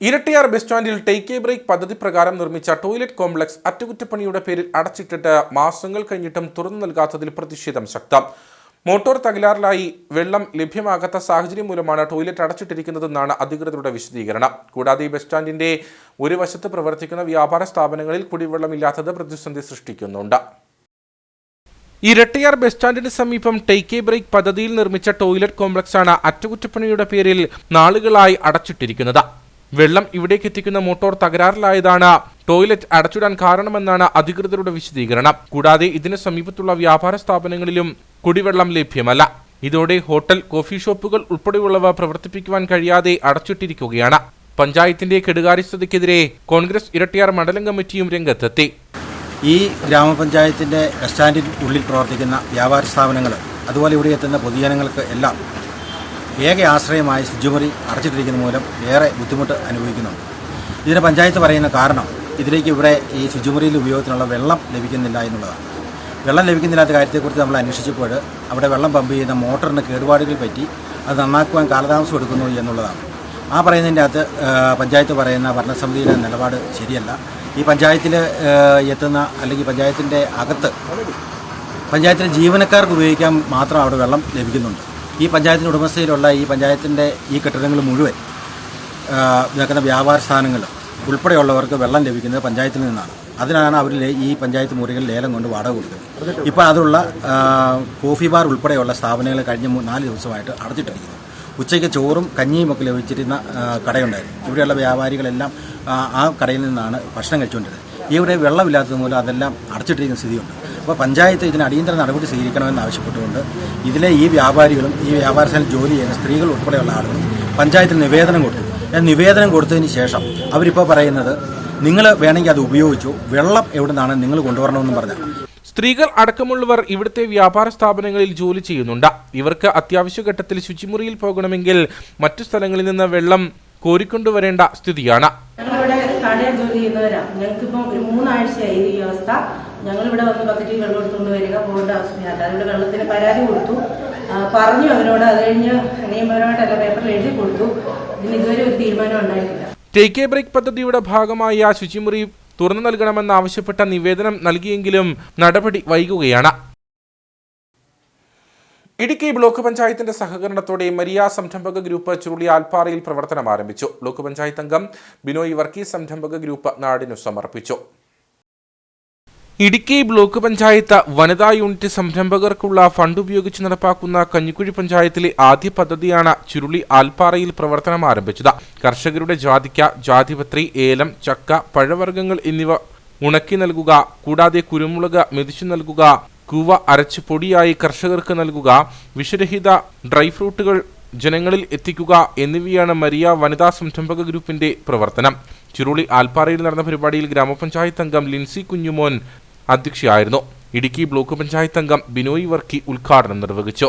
ഇരട്ടിയാർ ബസ് സ്റ്റാൻഡിൽ ടേക്ക് എ ബ്രേക്ക് പദ്ധതി പ്രകാരം നിർമ്മിച്ച ടോയ്ലറ്റ് കോംപ്ലക്സ് അറ്റകുറ്റപ്പണിയുടെ പേരിൽ അടച്ചിട്ടിട്ട് മാസങ്ങൾ കഴിഞ്ഞിട്ടും തുറന്നു നൽകാത്തതിൽ പ്രതിഷേധം ശക്തം. മോട്ടോർ തകരാറിലായി വെള്ളം ലഭ്യമാകാത്ത സാഹചര്യം മൂലമാണ് ടോയ്ലറ്റ് അടച്ചിട്ടിരിക്കുന്നതെന്നാണ് അധികൃതരുടെ വിശദീകരണം. കൂടാതെ ബസ് സ്റ്റാൻഡിന്റെ ഒരു വശത്ത് പ്രവർത്തിക്കുന്ന വ്യാപാര സ്ഥാപനങ്ങളിൽ കുടിവെള്ളമില്ലാത്തത് പ്രതിസന്ധി സൃഷ്ടിക്കുന്നുണ്ട്. ഇരട്ടിയാർ ബസ് സ്റ്റാൻഡിന് സമീപം ടേക്ക് എ ബ്രേക്ക് പദ്ധതിയിൽ നിർമ്മിച്ച ടോയ്ലറ്റ് കോംപ്ലക്സാണ് അറ്റകുറ്റപ്പണിയുടെ പേരിൽ നാളുകളായി അടച്ചിട്ടിരിക്കുന്നത്. വെള്ളം ഇവിടേക്ക് എത്തിക്കുന്ന മോട്ടോർ തകരാറിലായതാണ് ടോയ്ലറ്റ് അടച്ചിടാൻ കാരണമെന്നാണ് അധികൃതരുടെ വിശദീകരണം. കൂടാതെ ഇതിന് സമീപത്തുള്ള വ്യാപാര സ്ഥാപനങ്ങളിലും കുടിവെള്ളം ലഭ്യമല്ല. ഇതോടെ ഹോട്ടൽ, കോഫി ഷോപ്പുകൾ ഉൾപ്പെടെയുള്ളവ പ്രവർത്തിപ്പിക്കുവാൻ കഴിയാതെ അടച്ചിട്ടിരിക്കുകയാണ്. പഞ്ചായത്തിന്റെ കെടുകാര്യസ്ഥതയ്ക്കെതിരെ കോൺഗ്രസ് ഇരട്ടിയാർ മണ്ഡലം കമ്മിറ്റിയും രംഗത്തെത്തി. ഈ ഗ്രാമപഞ്ചായത്തിന്റെ ബസ് സ്റ്റാൻഡിന് ഉള്ളിൽ പ്രവർത്തിക്കുന്ന വ്യാപാര സ്ഥാപനങ്ങൾ, അതുപോലെ ഇവിടെ എത്തുന്ന പൊതുജനങ്ങൾക്ക് എല്ലാം ഏക ആശ്രയമായ ശുചിമുറി അടച്ചിട്ടിരിക്കുന്ന മൂലം ഏറെ ബുദ്ധിമുട്ട് അനുഭവിക്കുന്നുണ്ട്. ഇതിന് പഞ്ചായത്ത് പറയുന്ന കാരണം ഇതിലേക്ക് ഇവിടെ ഈ ശുചിമുറിയിൽ ഉപയോഗത്തിനുള്ള വെള്ളം ലഭിക്കുന്നില്ല എന്നുള്ളതാണ്. വെള്ളം ലഭിക്കുന്നില്ലാത്ത കാര്യത്തെക്കുറിച്ച് നമ്മൾ അന്വേഷിച്ചപ്പോൾ അവിടെ വെള്ളം പമ്പ് ചെയ്യുന്ന മോട്ടറിന് കേടുപാടുകൾ പറ്റി അത് നന്നാക്കുവാൻ കാലതാമസം എടുക്കുന്നു എന്നുള്ളതാണ്. ആ പറയുന്നതിൻ്റെ അകത്ത് പഞ്ചായത്ത് പറയുന്ന ഭരണസമിതിയുടെ നിലപാട് ശരിയല്ല. ഈ പഞ്ചായത്തിൽ എത്തുന്ന അല്ലെങ്കിൽ പഞ്ചായത്തിൻ്റെ അകത്ത് പഞ്ചായത്തിലെ ജീവനക്കാർക്ക് ഉപയോഗിക്കാൻ മാത്രം അവിടെ വെള്ളം ലഭിക്കുന്നുണ്ട്. ഈ പഞ്ചായത്തിൻ്റെ ഉടമസ്ഥയിലുള്ള ഈ പഞ്ചായത്തിൻ്റെ ഈ കെട്ടിടങ്ങൾ മുഴുവൻ ഇതാക്കുന്ന വ്യാപാര സ്ഥാനങ്ങൾ ഉൾപ്പെടെയുള്ളവർക്ക് വെള്ളം ലഭിക്കുന്നത് പഞ്ചായത്തിൽ നിന്നാണ്. അതിനാണ് അവർ ഈ പഞ്ചായത്ത് മുറികൾ ലേലം കൊണ്ട് വാടക കൊടുക്കുന്നത്. ഇപ്പോൾ അതിലുള്ള കോഫി ബാർ ഉൾപ്പെടെയുള്ള സ്ഥാപനങ്ങൾ കഴിഞ്ഞ 4 ദിവസമായിട്ട് അടച്ചിട്ടിരിക്കുന്നു. ഉച്ചയ്ക്ക് ചോറും കഞ്ഞിയും ഒക്കെ ലഭിച്ചിരുന്ന കടയുണ്ടായിരുന്നു. ഇവിടെയുള്ള വ്യാപാരികളെല്ലാം ആ കടയിൽ നിന്നാണ് ഭക്ഷണം കഴിച്ചുകൊണ്ടിരുന്നത്. ഇവിടെ വെള്ളമില്ലാത്തത് മൂലം അതെല്ലാം അടച്ചിട്ടിരിക്കുന്ന സ്ഥിതിയുണ്ട്. അപ്പോൾ പഞ്ചായത്ത് ഇതിന് അടിയന്തര നടപടി സ്വീകരിക്കണമെന്ന് ആവശ്യപ്പെട്ടുകൊണ്ട് ഇതിലെ ഈ വ്യാപാരികളും ഈ വ്യാപാര സ്ഥലത്ത് ജോലി ചെയ്യുന്ന സ്ത്രീകൾ ഉൾപ്പെടെയുള്ള ആളുകളും പഞ്ചായത്തിൽ നിവേദനം കൊടുത്തു. നിവേദനം കൊടുത്തതിന് ശേഷം അവരിപ്പോൾ പറയുന്നത് നിങ്ങൾ വേണമെങ്കിൽ അത് ഉപയോഗിച്ചു, വെള്ളം എവിടെ നിന്നാണ് നിങ്ങൾ കൊണ്ടുവരണമെന്നും പറഞ്ഞാൽ. സ്ത്രീകൾ അടക്കമുള്ളവർ ഇവിടുത്തെ വ്യാപാര സ്ഥാപനങ്ങളിൽ ജോലി ചെയ്യുന്നുണ്ട്. ഇവർക്ക് അത്യാവശ്യ ഘട്ടത്തിൽ ശുചിമുറിയിൽ പോകണമെങ്കിൽ മറ്റു സ്ഥലങ്ങളിൽ നിന്ന് വെള്ളം കോരിക്കൊണ്ടുവരേണ്ട സ്ഥിതിയാണ്. ഞങ്ങളിവിടെ കടയിൽ ജോലി ചെയ്യുന്നവരാണ്. ഞങ്ങൾക്കിപ്പോൾ ഒരു 3 ആഴ്ചയായി ഈ അവസ്ഥ. ഞങ്ങളിവിടെ വന്ന് ബക്കറ്റിൽ വെള്ളം എടുത്തുകൊണ്ട് വരിക, പോകേണ്ട അവസ്ഥയാണ്. അതിവിടെ വെള്ളത്തിന് പരാതി കൊടുത്തു, പറഞ്ഞു അവരോട്. അത് കഴിഞ്ഞ് നിയമപരമായിട്ടല്ല പേപ്പറിൽ എഴുതി കൊടുത്തു. ഇതിന് ഇതുവരെ ഒരു തീരുമാനം ഉണ്ടായിട്ടില്ല. ടേക്ക് എ ബ്രേക്ക് പദ്ധതിയുടെ ഭാഗമായി ആ ശുചിമുറി തുറന്നു നൽകണമെന്നാവശ്യപ്പെട്ട നിവേദനം നൽകിയെങ്കിലും നടപടി വൈകുകയാണ്. ഇടുക്കി ബ്ലോക്ക് പഞ്ചായത്തിന്റെ സഹകരണത്തോടെ മരിയ സംരംഭക ഗ്രൂപ്പ് ചുരുളി ആൽപ്പാറയിൽ പ്രവർത്തനം ആരംഭിച്ചു. ബ്ലോക്ക് പഞ്ചായത്ത് അംഗം ബിനോയ് വർഗീസ് സംരംഭക ഗ്രൂപ്പ് നാടിനു സമർപ്പിച്ചു. ഇടുക്കി ബ്ലോക്ക് പഞ്ചായത്ത് വനിതാ യൂണിറ്റ് സംരംഭകർക്കുള്ള ഫണ്ട് ഉപയോഗിച്ച് നടപ്പാക്കുന്ന കഞ്ഞിക്കുഴി പഞ്ചായത്തിലെ ആദ്യ പദ്ധതിയാണ് ചുരുളി ആൽപ്പാറയിൽ പ്രവർത്തനം ആരംഭിച്ചത്. കർഷകരുടെ ജാതിക്ക, ജാതിപത്രി, ഏലം, ചക്ക, പഴവർഗ്ഗങ്ങൾ എന്നിവ ഉണക്കി നൽകുക, കൂടാതെ കുരുമുളക് മെതിച്ചു നൽകുക, കൂവ അരച്ച് പൊടിയായി കർഷകർക്ക് നൽകുക, വിഷരഹിത ഡ്രൈ ഫ്രൂട്ടുകൾ ജനങ്ങളിൽ എത്തിക്കുക എന്നിവയാണ് മരിയ വനിതാ സംരംഭക ഗ്രൂപ്പിന്റെ പ്രവർത്തനം. ചുരുളി ആൽപ്പാറയിൽ നടന്ന പരിപാടിയിൽ ഗ്രാമപഞ്ചായത്ത് അംഗം ലിൻസി കുഞ്ഞുമോൻ അധ്യക്ഷയായിരുന്നു. ഇടുക്കി ബ്ലോക്ക് പഞ്ചായത്ത് അംഗം ബിനോയ് വർക്കി ഉദ്ഘാടനം നിർവഹിച്ചു.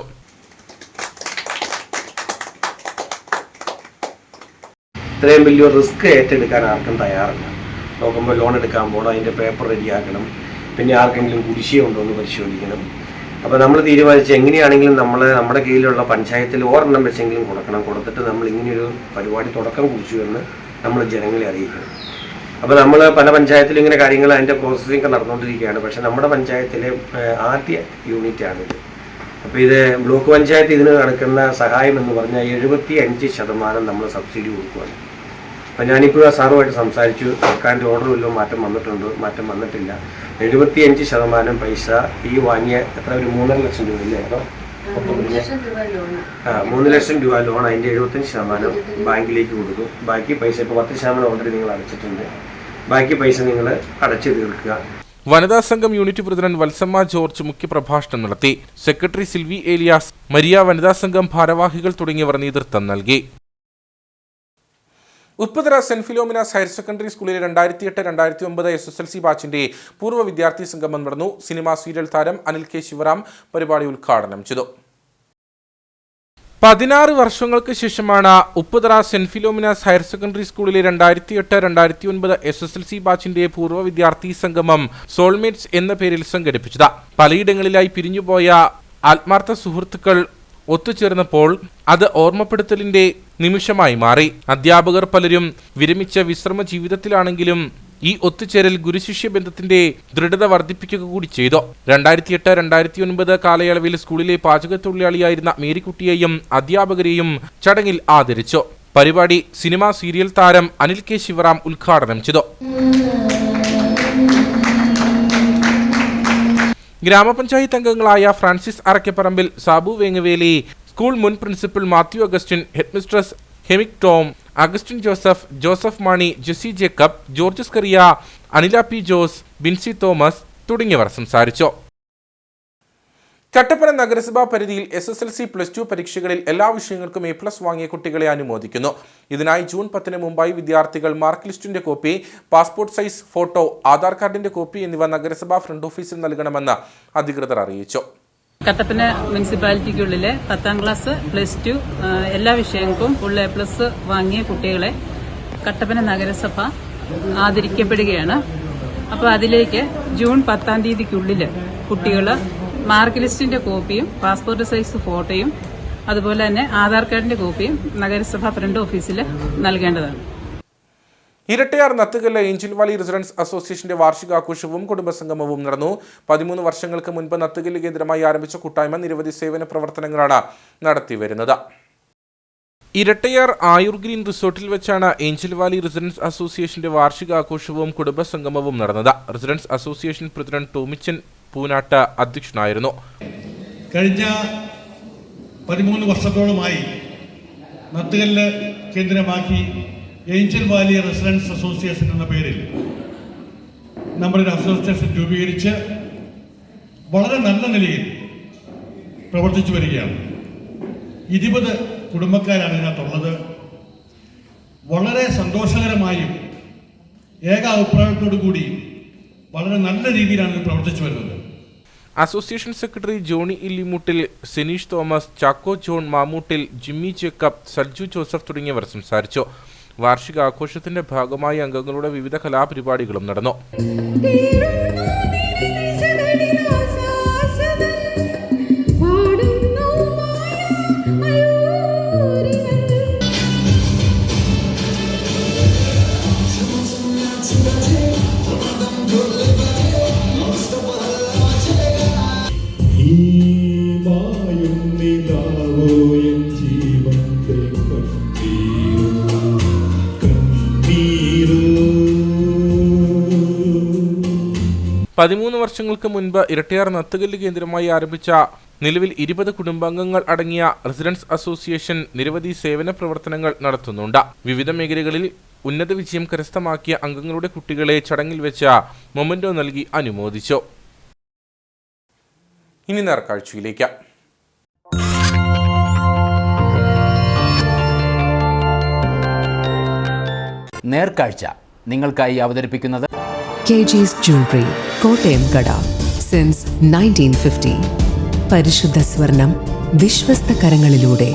ഇത്രയും വലിയൊരു റിസ്ക് ഏറ്റെടുക്കാൻ ആർക്കും തയ്യാറല്ല. നോക്കുമ്പോൾ ലോൺ എടുക്കാൻ പോകണം, അതിൻ്റെ പേപ്പർ റെഡിയാക്കണം, പിന്നെ ആർക്കെങ്കിലും കുടിശ്ശിക ഉണ്ടോ എന്ന് പരിശോധിക്കണം. അപ്പോൾ നമ്മൾ തീരുമാനിച്ച് എങ്ങനെയാണെങ്കിലും നമ്മുടെ കീഴിലുള്ള പഞ്ചായത്തിൽ ഒരെണ്ണം വെച്ചെങ്കിലും കൊടുത്തിട്ട് നമ്മൾ ഇങ്ങനെയൊരു പരിപാടി തുടക്കം കുറിച്ചു എന്ന് നമ്മൾ ജനങ്ങളെ അറിയിക്കണം. അപ്പോൾ നമ്മൾ പല പഞ്ചായത്തിലും ഇങ്ങനെ കാര്യങ്ങൾ അതിൻ്റെ പ്രോസസ്സിംഗ് നടന്നുകൊണ്ടിരിക്കുകയാണ്. പക്ഷേ നമ്മുടെ പഞ്ചായത്തിലെ ആദ്യ യൂണിറ്റാണിത്. അപ്പോൾ ഇത് ബ്ലോക്ക് പഞ്ചായത്ത് ഇതിന് നടക്കുന്ന സഹായം എന്ന് പറഞ്ഞാൽ 75% നമ്മൾ സബ്സിഡി കൊടുക്കുകയാണ്. അപ്പോൾ ഞാനിപ്പോൾ സാറുമായിട്ട് സംസാരിച്ചു. സർക്കാരിൻ്റെ ഓർഡർ വല്ലതും മാറ്റം വന്നിട്ടുണ്ടോ? മാറ്റം വന്നിട്ടില്ല. 75% പൈസ ഈ വാങ്ങിയ എത്ര, ഒരു 3.5 ലക്ഷം രൂപ ഇല്ലേ? അതോ 3 ലക്ഷം രൂപ ലോൺ, അതിൻ്റെ 75% ബാങ്കിലേക്ക് കൊടുക്കും. ബാക്കി പൈസ ഇപ്പോൾ 10% ഓൾറെഡി നിങ്ങൾ അടച്ചിട്ടുണ്ട്. ബാക്കി പൈസ നിങ്ങൾ അടച്ചു തീർക്കുക. വനിതാ സംഘം യൂണിറ്റ് പ്രസിഡന്റ് വത്സമ്മ ജോർജ് മുഖ്യപ്രഭാഷണം നടത്തി. സെക്രട്ടറി സിൽവി ഏലിയാസ്, മരിയ വനിതാ സംഘം ഭാരവാഹികൾ തുടങ്ങിയവർ നേതൃത്വം നൽകി. Upputhara saint Philomena's higher secondary സ്കൂളിലെ 2008-2009 SSLC ബാച്ചിന്റെ പൂർവ്വ വിദ്യാർത്ഥി സംഗമം നടന്നു. സിനിമാ സീരിയൽ താരം അനിൽ കെ ശിവറാം പരിപാടി ഉദ്ഘാടനം ചെയ്തു. 16 വർഷങ്ങൾക്ക് ശേഷമാണ് Upputhara saint Philomena's higher secondary സ്കൂളിലെ 2008-2009 SSLC ബാച്ചിന്റെ പൂർവ്വ വിദ്യാർത്ഥി സംഗമം സോൾമേറ്റ്സ് എന്ന പേരിൽ സംഘടിപ്പിച്ചത്. പലയിടങ്ങളിലായി പിരിഞ്ഞുപോയ ആത്മാർത്ഥ സുഹൃത്തുക്കൾ ഒത്തുചേർന്നപ്പോൾ അത് ഓർമ്മപ്പെടുത്തലിന്റെ നിമിഷമായി മാറി. അധ്യാപകർ പലരും വിരമിച്ച വിശ്രമ ജീവിതത്തിലാണെങ്കിലും ഈ ഒത്തുചേരൽ ഗുരുശിഷ്യ ബന്ധത്തിന്റെ ദൃഢത വർദ്ധിപ്പിക്കുക കൂടി ചെയ്തു. 2008-2009 കാലയളവിൽ സ്കൂളിലെ പാചകത്തൊഴിലാളിയായിരുന്ന മേരിക്കുട്ടിയെയും അധ്യാപകരെയും ചടങ്ങിൽ ആദരിച്ചു. പരിപാടി സിനിമാ സീരിയൽ താരം അനിൽ കെ ശിവറാം ഉദ്ഘാടനം ചെയ്തു. ഗ്രാമപഞ്ചായത്ത് അംഗങ്ങളായ ഫ്രാൻസിസ് അറക്കപ്പറമ്പിൽ, സാബു വേങ്ങവേലി, സ്കൂൾ മുൻ പ്രിൻസിപ്പൽ മാത്യു അഗസ്റ്റിൻ, ഹെഡ്മിസ്ട്രസ് ഹെമിക് ടോം, അഗസ്റ്റിൻ ജോസഫ്, ജോസഫ് മാണി, ജെസ്സി ജേക്കബ്, ജോർജ് സ്കറിയ, അനില പി ജോസ്, ബിൻസി തോമസ് തുടങ്ങിയവർ സംസാരിച്ചു. കട്ടപ്പന നഗരസഭാ പരിധിയിൽ SSLC +2 പരീക്ഷകളിൽ എല്ലാ വിഷയങ്ങൾക്കും A+ വാങ്ങിയ കുട്ടികളെ അനുമോദിക്കുന്നു. ഇതിനായി ജൂൺ 10 മുമ്പായി വിദ്യാർത്ഥികൾ മാർക്ക് ലിസ്റ്റിന്റെ copy, passport size photo, Aadhaar കാർഡിന്റെ കോപ്പി എന്നിവ നഗരസഭാ ഫ്രണ്ട് ഓഫീസിൽ നൽകണമെന്ന് അധികൃതർ അറിയിച്ചു. കട്ടപ്പന മുനിസിപ്പാലിറ്റിക്കുള്ളിലെ 10ാം ക്ലാസ് +2 എല്ലാ വിഷയങ്ങൾക്കും ഫുൾ A+ വാങ്ങിയ കുട്ടികളെ കട്ടപ്പന നഗരസഭ ആദരിക്കപ്പെടുകയാണ്. അപ്പോൾ അതിലേക്ക് ജൂൺ 10ാം തീയതിക്കുള്ളിൽ കുട്ടികൾ മാർക്ക് ലിസ്റ്റിന്റെ കോപ്പിയും പാസ്പോർട്ട് സൈസ് ഫോട്ടോയും അതുപോലെ തന്നെ ആധാർ കാർഡിന്റെ കോപ്പിയും നഗരസഭ ഫ്രണ്ട് ഓഫീസിൽ നൽകേണ്ടതാണ്. Erattayar Nathukallu angel valley residents അസോസിയേഷന്റെ വാർഷികാഘോഷവും കുടുംബസംഗമവും നടന്നു. 13 വർഷങ്ങൾക്ക് മുൻപ് നത്തുകല്ല് കേന്ദ്രമായി ആരംഭിച്ച കൂട്ടായ്മ നിരവധി സേവന പ്രവർത്തനങ്ങളാണ് നടത്തിവരുന്നത്. ഇരട്ടയാർ ആയുർ ഗ്രീൻ റിസോർട്ടിൽ വെച്ചാണ് ഏഞ്ചൽ വാലി റെസിഡൻസ് അസോസിയേഷന്റെ വാർഷികാഘോഷവും കുടുംബസംഗമവും നടന്നത്. Residence association president Tomichan Poonattu അധ്യക്ഷനായിരുന്നു. കഴിഞ്ഞ 13 വർഷത്തോളമായി നത്തുകല്ല് കേന്ദ്രമാക്കി ഏഞ്ചൽ വാലി റെസിഡൻസ് അസോസിയേഷൻ എന്ന പേരിൽ നമ്മളൊരു അസോസിയേഷൻ രൂപീകരിച്ച് വളരെ നല്ല നിലയിൽ പ്രവർത്തിച്ചു വരികയാണ്. 20 കുടുംബക്കാരാണ് ഇതിനകത്തുള്ളത്. വളരെ സന്തോഷകരമായും ഏകാഭിപ്രായത്തോടു കൂടി വളരെ നല്ല രീതിയിലാണ് പ്രവർത്തിച്ചു വരുന്നത്. Association secretary Johnny ഇല്ലിമുട്ടിൽ, Seneesh Thomas, Chacko John മാമൂട്ടിൽ, Jimmy Jacob, Salju Joseph തുടങ്ങിയവർ സംസാരിച്ചു. വാർഷികാഘോഷത്തിന്റെ ഭാഗമായി അംഗങ്ങളുടെ വിവിധ കലാപരിപാടികളും നടന്നു. പതിമൂന്ന് വർഷങ്ങൾക്ക് മുൻപ് ഇരട്ടയാർ നത്തുകല്ല് കേന്ദ്രമായി ആരംഭിച്ച നിലവിൽ 20 കുടുംബാംഗങ്ങൾ അടങ്ങിയ റെസിഡൻസ് അസോസിയേഷൻ നിരവധി സേവന പ്രവർത്തനങ്ങൾ നടത്തുന്നുണ്ട്. വിവിധ മേഖലകളിൽ ഉന്നത വിജയം കരസ്ഥമാക്കിയ അംഗങ്ങളുടെ കുട്ടികളെ ചടങ്ങിൽ വെച്ച മൊമെന്റോ നൽകി അനുമോദിച്ചു. ഇനി നേർക്കാഴ്ചയിലേക്ക്. നേർക്കാഴ്ച നിങ്ങൾക്കായി അവതരിപ്പിക്കുന്നത് KG's Jewelry, കോട്ടയം കട. സിൻസ് 1950. പരിശുദ്ധ സ്വർണം വിശ്വസ്ത കരങ്ങളിലൂടെ.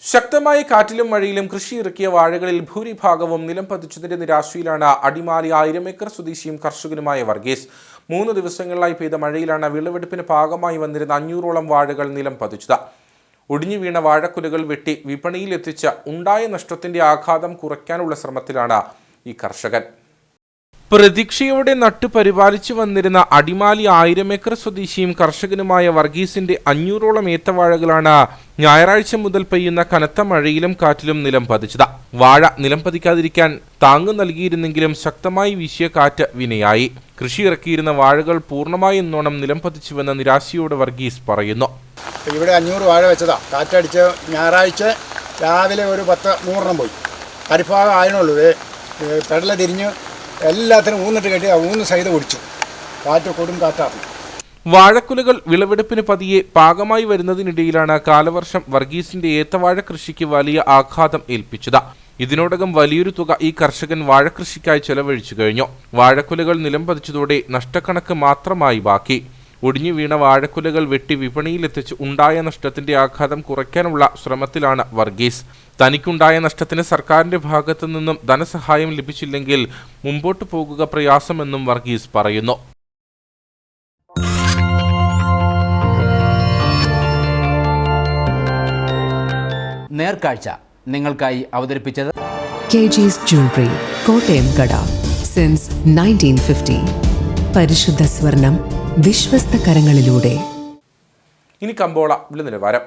ശക്തമായ കാറ്റിലും മഴയിലും കൃഷി ഇറക്കിയ വാഴകളിൽ ഭൂരിഭാഗവും നിലം പതിച്ചതിന്റെ നിരാശയിലാണ് അടിമാലി 1000 ഏക്കർ സ്വദേശിയും കർഷകനുമായ വർഗീസ്. 3 ദിവസങ്ങളിലായി പെയ്ത മഴയിലാണ് വിളവെടുപ്പിന് പാകമായി വന്നിരുന്ന 500ഓളം വാഴകൾ നിലം പതിച്ചത്. ഒടിഞ്ഞു വീണ വാഴക്കുലകൾ വെട്ടി വിപണിയിലെത്തിച്ച ഉണ്ടായ നഷ്ടത്തിന്റെ ആഘാതം കുറയ്ക്കാനുള്ള ശ്രമത്തിലാണ് ഈ കർഷകൻ. പ്രതീക്ഷയോടെ നട്ടുപരിപാലിച്ചു വന്നിരുന്ന അടിമാലി 1000 ഏക്കർ സ്വദേശിയും കർഷകനുമായ വർഗീസിന്റെ 500ഓളം ഏത്തവാഴകളാണ് ഞായറാഴ്ച മുതൽ പെയ്യുന്ന കനത്ത മഴയിലും കാറ്റിലും നിലം പതിച്ചത്. വാഴ നിലം പതിക്കാതിരിക്കാൻ താങ്ങ് നൽകിയിരുന്നെങ്കിലും ശക്തമായി വീശിയ കാറ്റ് വിനയായി. കൃഷി ഇറക്കിയിരുന്ന വാഴകൾ പൂർണ്ണമായി എന്നോണം നിലം പതിച്ചുവെന്ന് നിരാശയോടെ വർഗീസ് പറയുന്നു. ഇവിടെ 500 വാഴ വെച്ചതാ. കാറ്റടിച്ച് ഞായറാഴ്ച രാവിലെ ഒരു 10-100 പോയി. കരിഭാഗം ആയണുള്ളൂ. പെടല തിരിഞ്ഞ് എല്ലാത്തിനും ഊന്നിട്ട് കെട്ടി 3 സൈഡ് ഒടിച്ചു. കാറ്റ് കൊടും കാറ്റാണ്. വാഴക്കുലകൾ വിളവെടുപ്പിന് പതിയെ പാകമായി വരുന്നതിനിടയിലാണ് കാലവർഷം വർഗീസിന്റെ ഏത്തവാഴ കൃഷിക്ക് വലിയ ആഘാതം ഏൽപ്പിച്ചത്. ഇതിനോടകം വലിയൊരു തുക ഈ കർഷകൻ വാഴകൃഷിക്കായി ചെലവഴിച്ചു കഴിഞ്ഞു. വാഴക്കുലകൾ നിലം പതിച്ചതോടെ നഷ്ടക്കണക്ക് മാത്രമായി ബാക്കി. ഒടിഞ്ഞു വീണ വാഴക്കുലകൾ വെട്ടി വിപണിയിലെത്തിച്ച് ഉണ്ടായ നഷ്ടത്തിന്റെ ആഘാതം കുറയ്ക്കാനുള്ള ശ്രമത്തിലാണ് വർഗീസ്. തനിക്കുണ്ടായ നഷ്ടത്തിന് സർക്കാരിന്റെ ഭാഗത്തു നിന്നും ധനസഹായം ലഭിച്ചില്ലെങ്കിൽ മുമ്പോട്ടു പോകുക പ്രയാസമെന്നും വർഗീസ് പറയുന്നു. നേർക്കാഴ്ച നിങ്ങൾക്കായി അവതരിപ്പിച്ചത് KG's Jewelry, കോട്ടയം കട. സിൻസ് 1950. പരിശുദ്ധ സ്വർണം വിശ്വസ്ത കരങ്ങളിലൂടെ. ഇനി കമ്പോള വില നിലവാരം.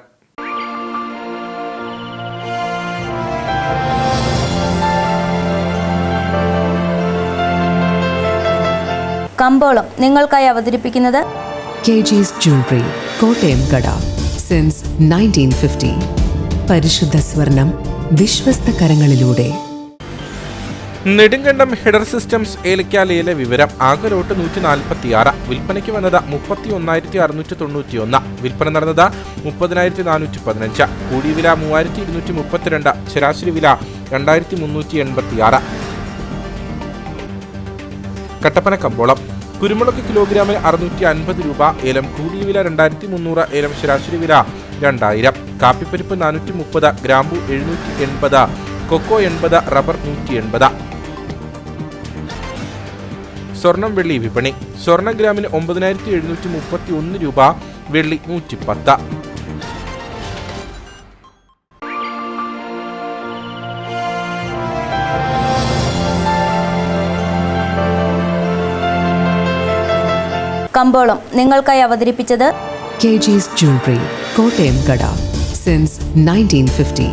കമ്പോളം നിങ്ങൾക്കായി അവതരിപ്പിക്കുന്നത് KG's Jewelry, കോട്ടയം കട. സിൻസ് 1950. പരിശുദ്ധ സ്വർണം വിശ്വസ്ത കരങ്ങളിലൂടെ. നെടുങ്കണ്ടം ഹെഡർ സിസ്റ്റംസ് ഏലക്കാലയിലെ വിവരം. ആകെ ലോട്ട് 146. വിൽപ്പനയ്ക്ക് വന്നത് 31,691. വിൽപ്പന നടന്നത് 30,415. കൂടിയ വില 3,232. ശരാശരി വില 2,386. കട്ടപ്പന കമ്പോളം. കുരുമുളക് കിലോഗ്രാമിന് 650 രൂപ. ഏലം കൂടിയ വില 2,300. ഏലം ശരാശരി വില 2000. കാപ്പിപ്പരിപ്പ് 430. ഗ്രാമ്പു 780. കൊക്കോ 80. റബ്ബർ 180. സ്വർണം വെള്ളി വിപണി. സ്വർണ്ണ ഗ്രാമിന് 9,731 രൂപ. വെള്ളി 110. കമ്പോളം നിങ്ങൾക്കായി അവതരിപ്പിച്ചത് KG's Jewelry, കോട്ടയം കട. സിൻസ് 1950.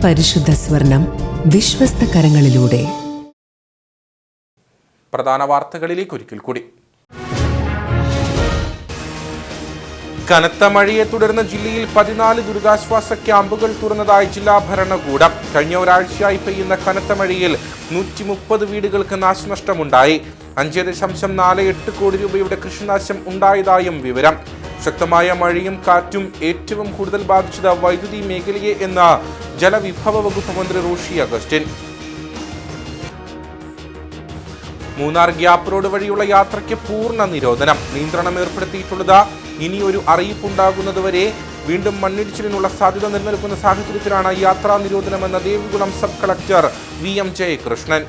പരിശുദ്ധ സ്വർണം വിശ്വസ്ത കരങ്ങളിലൂടെ. പ്രധാന വാർത്തകളിലേക്ക് ഒരിക്കൽ കൂടി. കനത്ത മഴയെ തുടർന്ന് ജില്ലയിൽ 14 ദുരിതാശ്വാസ ക്യാമ്പുകൾ തുറന്നതായി ജില്ലാ ഭരണകൂടം. കഴിഞ്ഞ ഒരാഴ്ചയായി പെയ്യുന്ന കനത്ത മഴയിൽ 130 വീടുകൾക്ക് നാശനഷ്ടമുണ്ടായി. 5.48 കോടി രൂപയുടെ കൃഷിനാശം ഉണ്ടായതായും വിവരം. ശക്തമായ മഴയും കാറ്റും ഏറ്റവും കൂടുതൽ ബാധിച്ചത് വൈദ്യുതി മേഖലയെ എന്ന ജലവിഭവ വകുപ്പ് മന്ത്രി റോഷി അഗസ്റ്റിൻ. മൂന്നാർ ഗ്യാപ്പ് റോഡ് വഴിയുള്ള യാത്രയ്ക്ക് പൂർണ്ണ നിരോധനം. നിയന്ത്രണം ഏർപ്പെടുത്തിയിട്ടുള്ളത് ഇനിയൊരു അറിയിപ്പുണ്ടാകുന്നതുവരെ. വീണ്ടും മണ്ണിടിച്ചിലിനുള്ള സാധ്യത നിലനിൽക്കുന്ന സാഹചര്യത്തിലാണ് യാത്രാ നിരോധനമെന്ന Devikulam sub collector VM Jayakrishnan.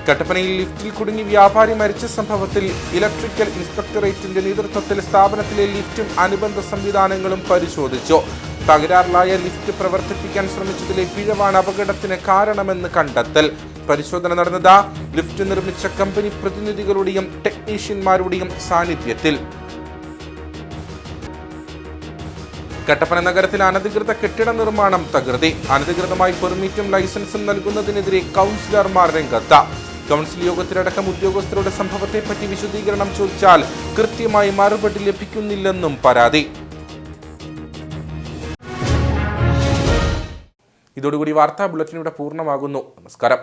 കട്ടപ്പനയിൽ ലിഫ്റ്റിൽ കുടുങ്ങി വ്യാപാരി മരിച്ച സംഭവത്തിൽ ഇലക്ട്രിക്കൽ ഇൻസ്പെക്ടറേറ്റിന്റെ നേതൃത്വത്തിൽ സ്ഥാപനത്തിലെ ലിഫ്റ്റും അനുബന്ധ സംവിധാനങ്ങളും പരിശോധിച്ചു. തകരാറിലായ ലിഫ്റ്റ് പ്രവർത്തിപ്പിക്കാൻ ശ്രമിച്ചതിലെ പിഴവാണ് അപകടത്തിന് കാരണമെന്ന് കണ്ടെത്തൽ. പരിശോധന നടന്നത് ലിഫ്റ്റ് നിർമ്മിച്ച കമ്പനി പ്രതിനിധികളുടെയും ടെക്നീഷ്യന്മാരുടെയും സാന്നിധ്യത്തിൽ. കട്ടപ്പന നഗരത്തിൽ അനധികൃത കെട്ടിട നിർമ്മാണം തകൃതി. അനധികൃതമായി പെർമിറ്റും ലൈസൻസും നൽകുന്നതിനെതിരെ കൗൺസിലർമാർ രംഗത്ത്. കൗൺസിൽ യോഗത്തിലടക്കം ഉദ്യോഗസ്ഥരുടെ സംഭവത്തെപ്പറ്റി വിശദീകരണം ചോദിച്ചാൽ കൃത്യമായി മറുപടി ലഭിക്കുന്നില്ലെന്നും പരാതി. ഇതോടുകൂടി വാർത്താ ബുള്ളറ്റിൻ ഇവിടെ പൂർണ്ണമാകുന്നു. നമസ്കാരം.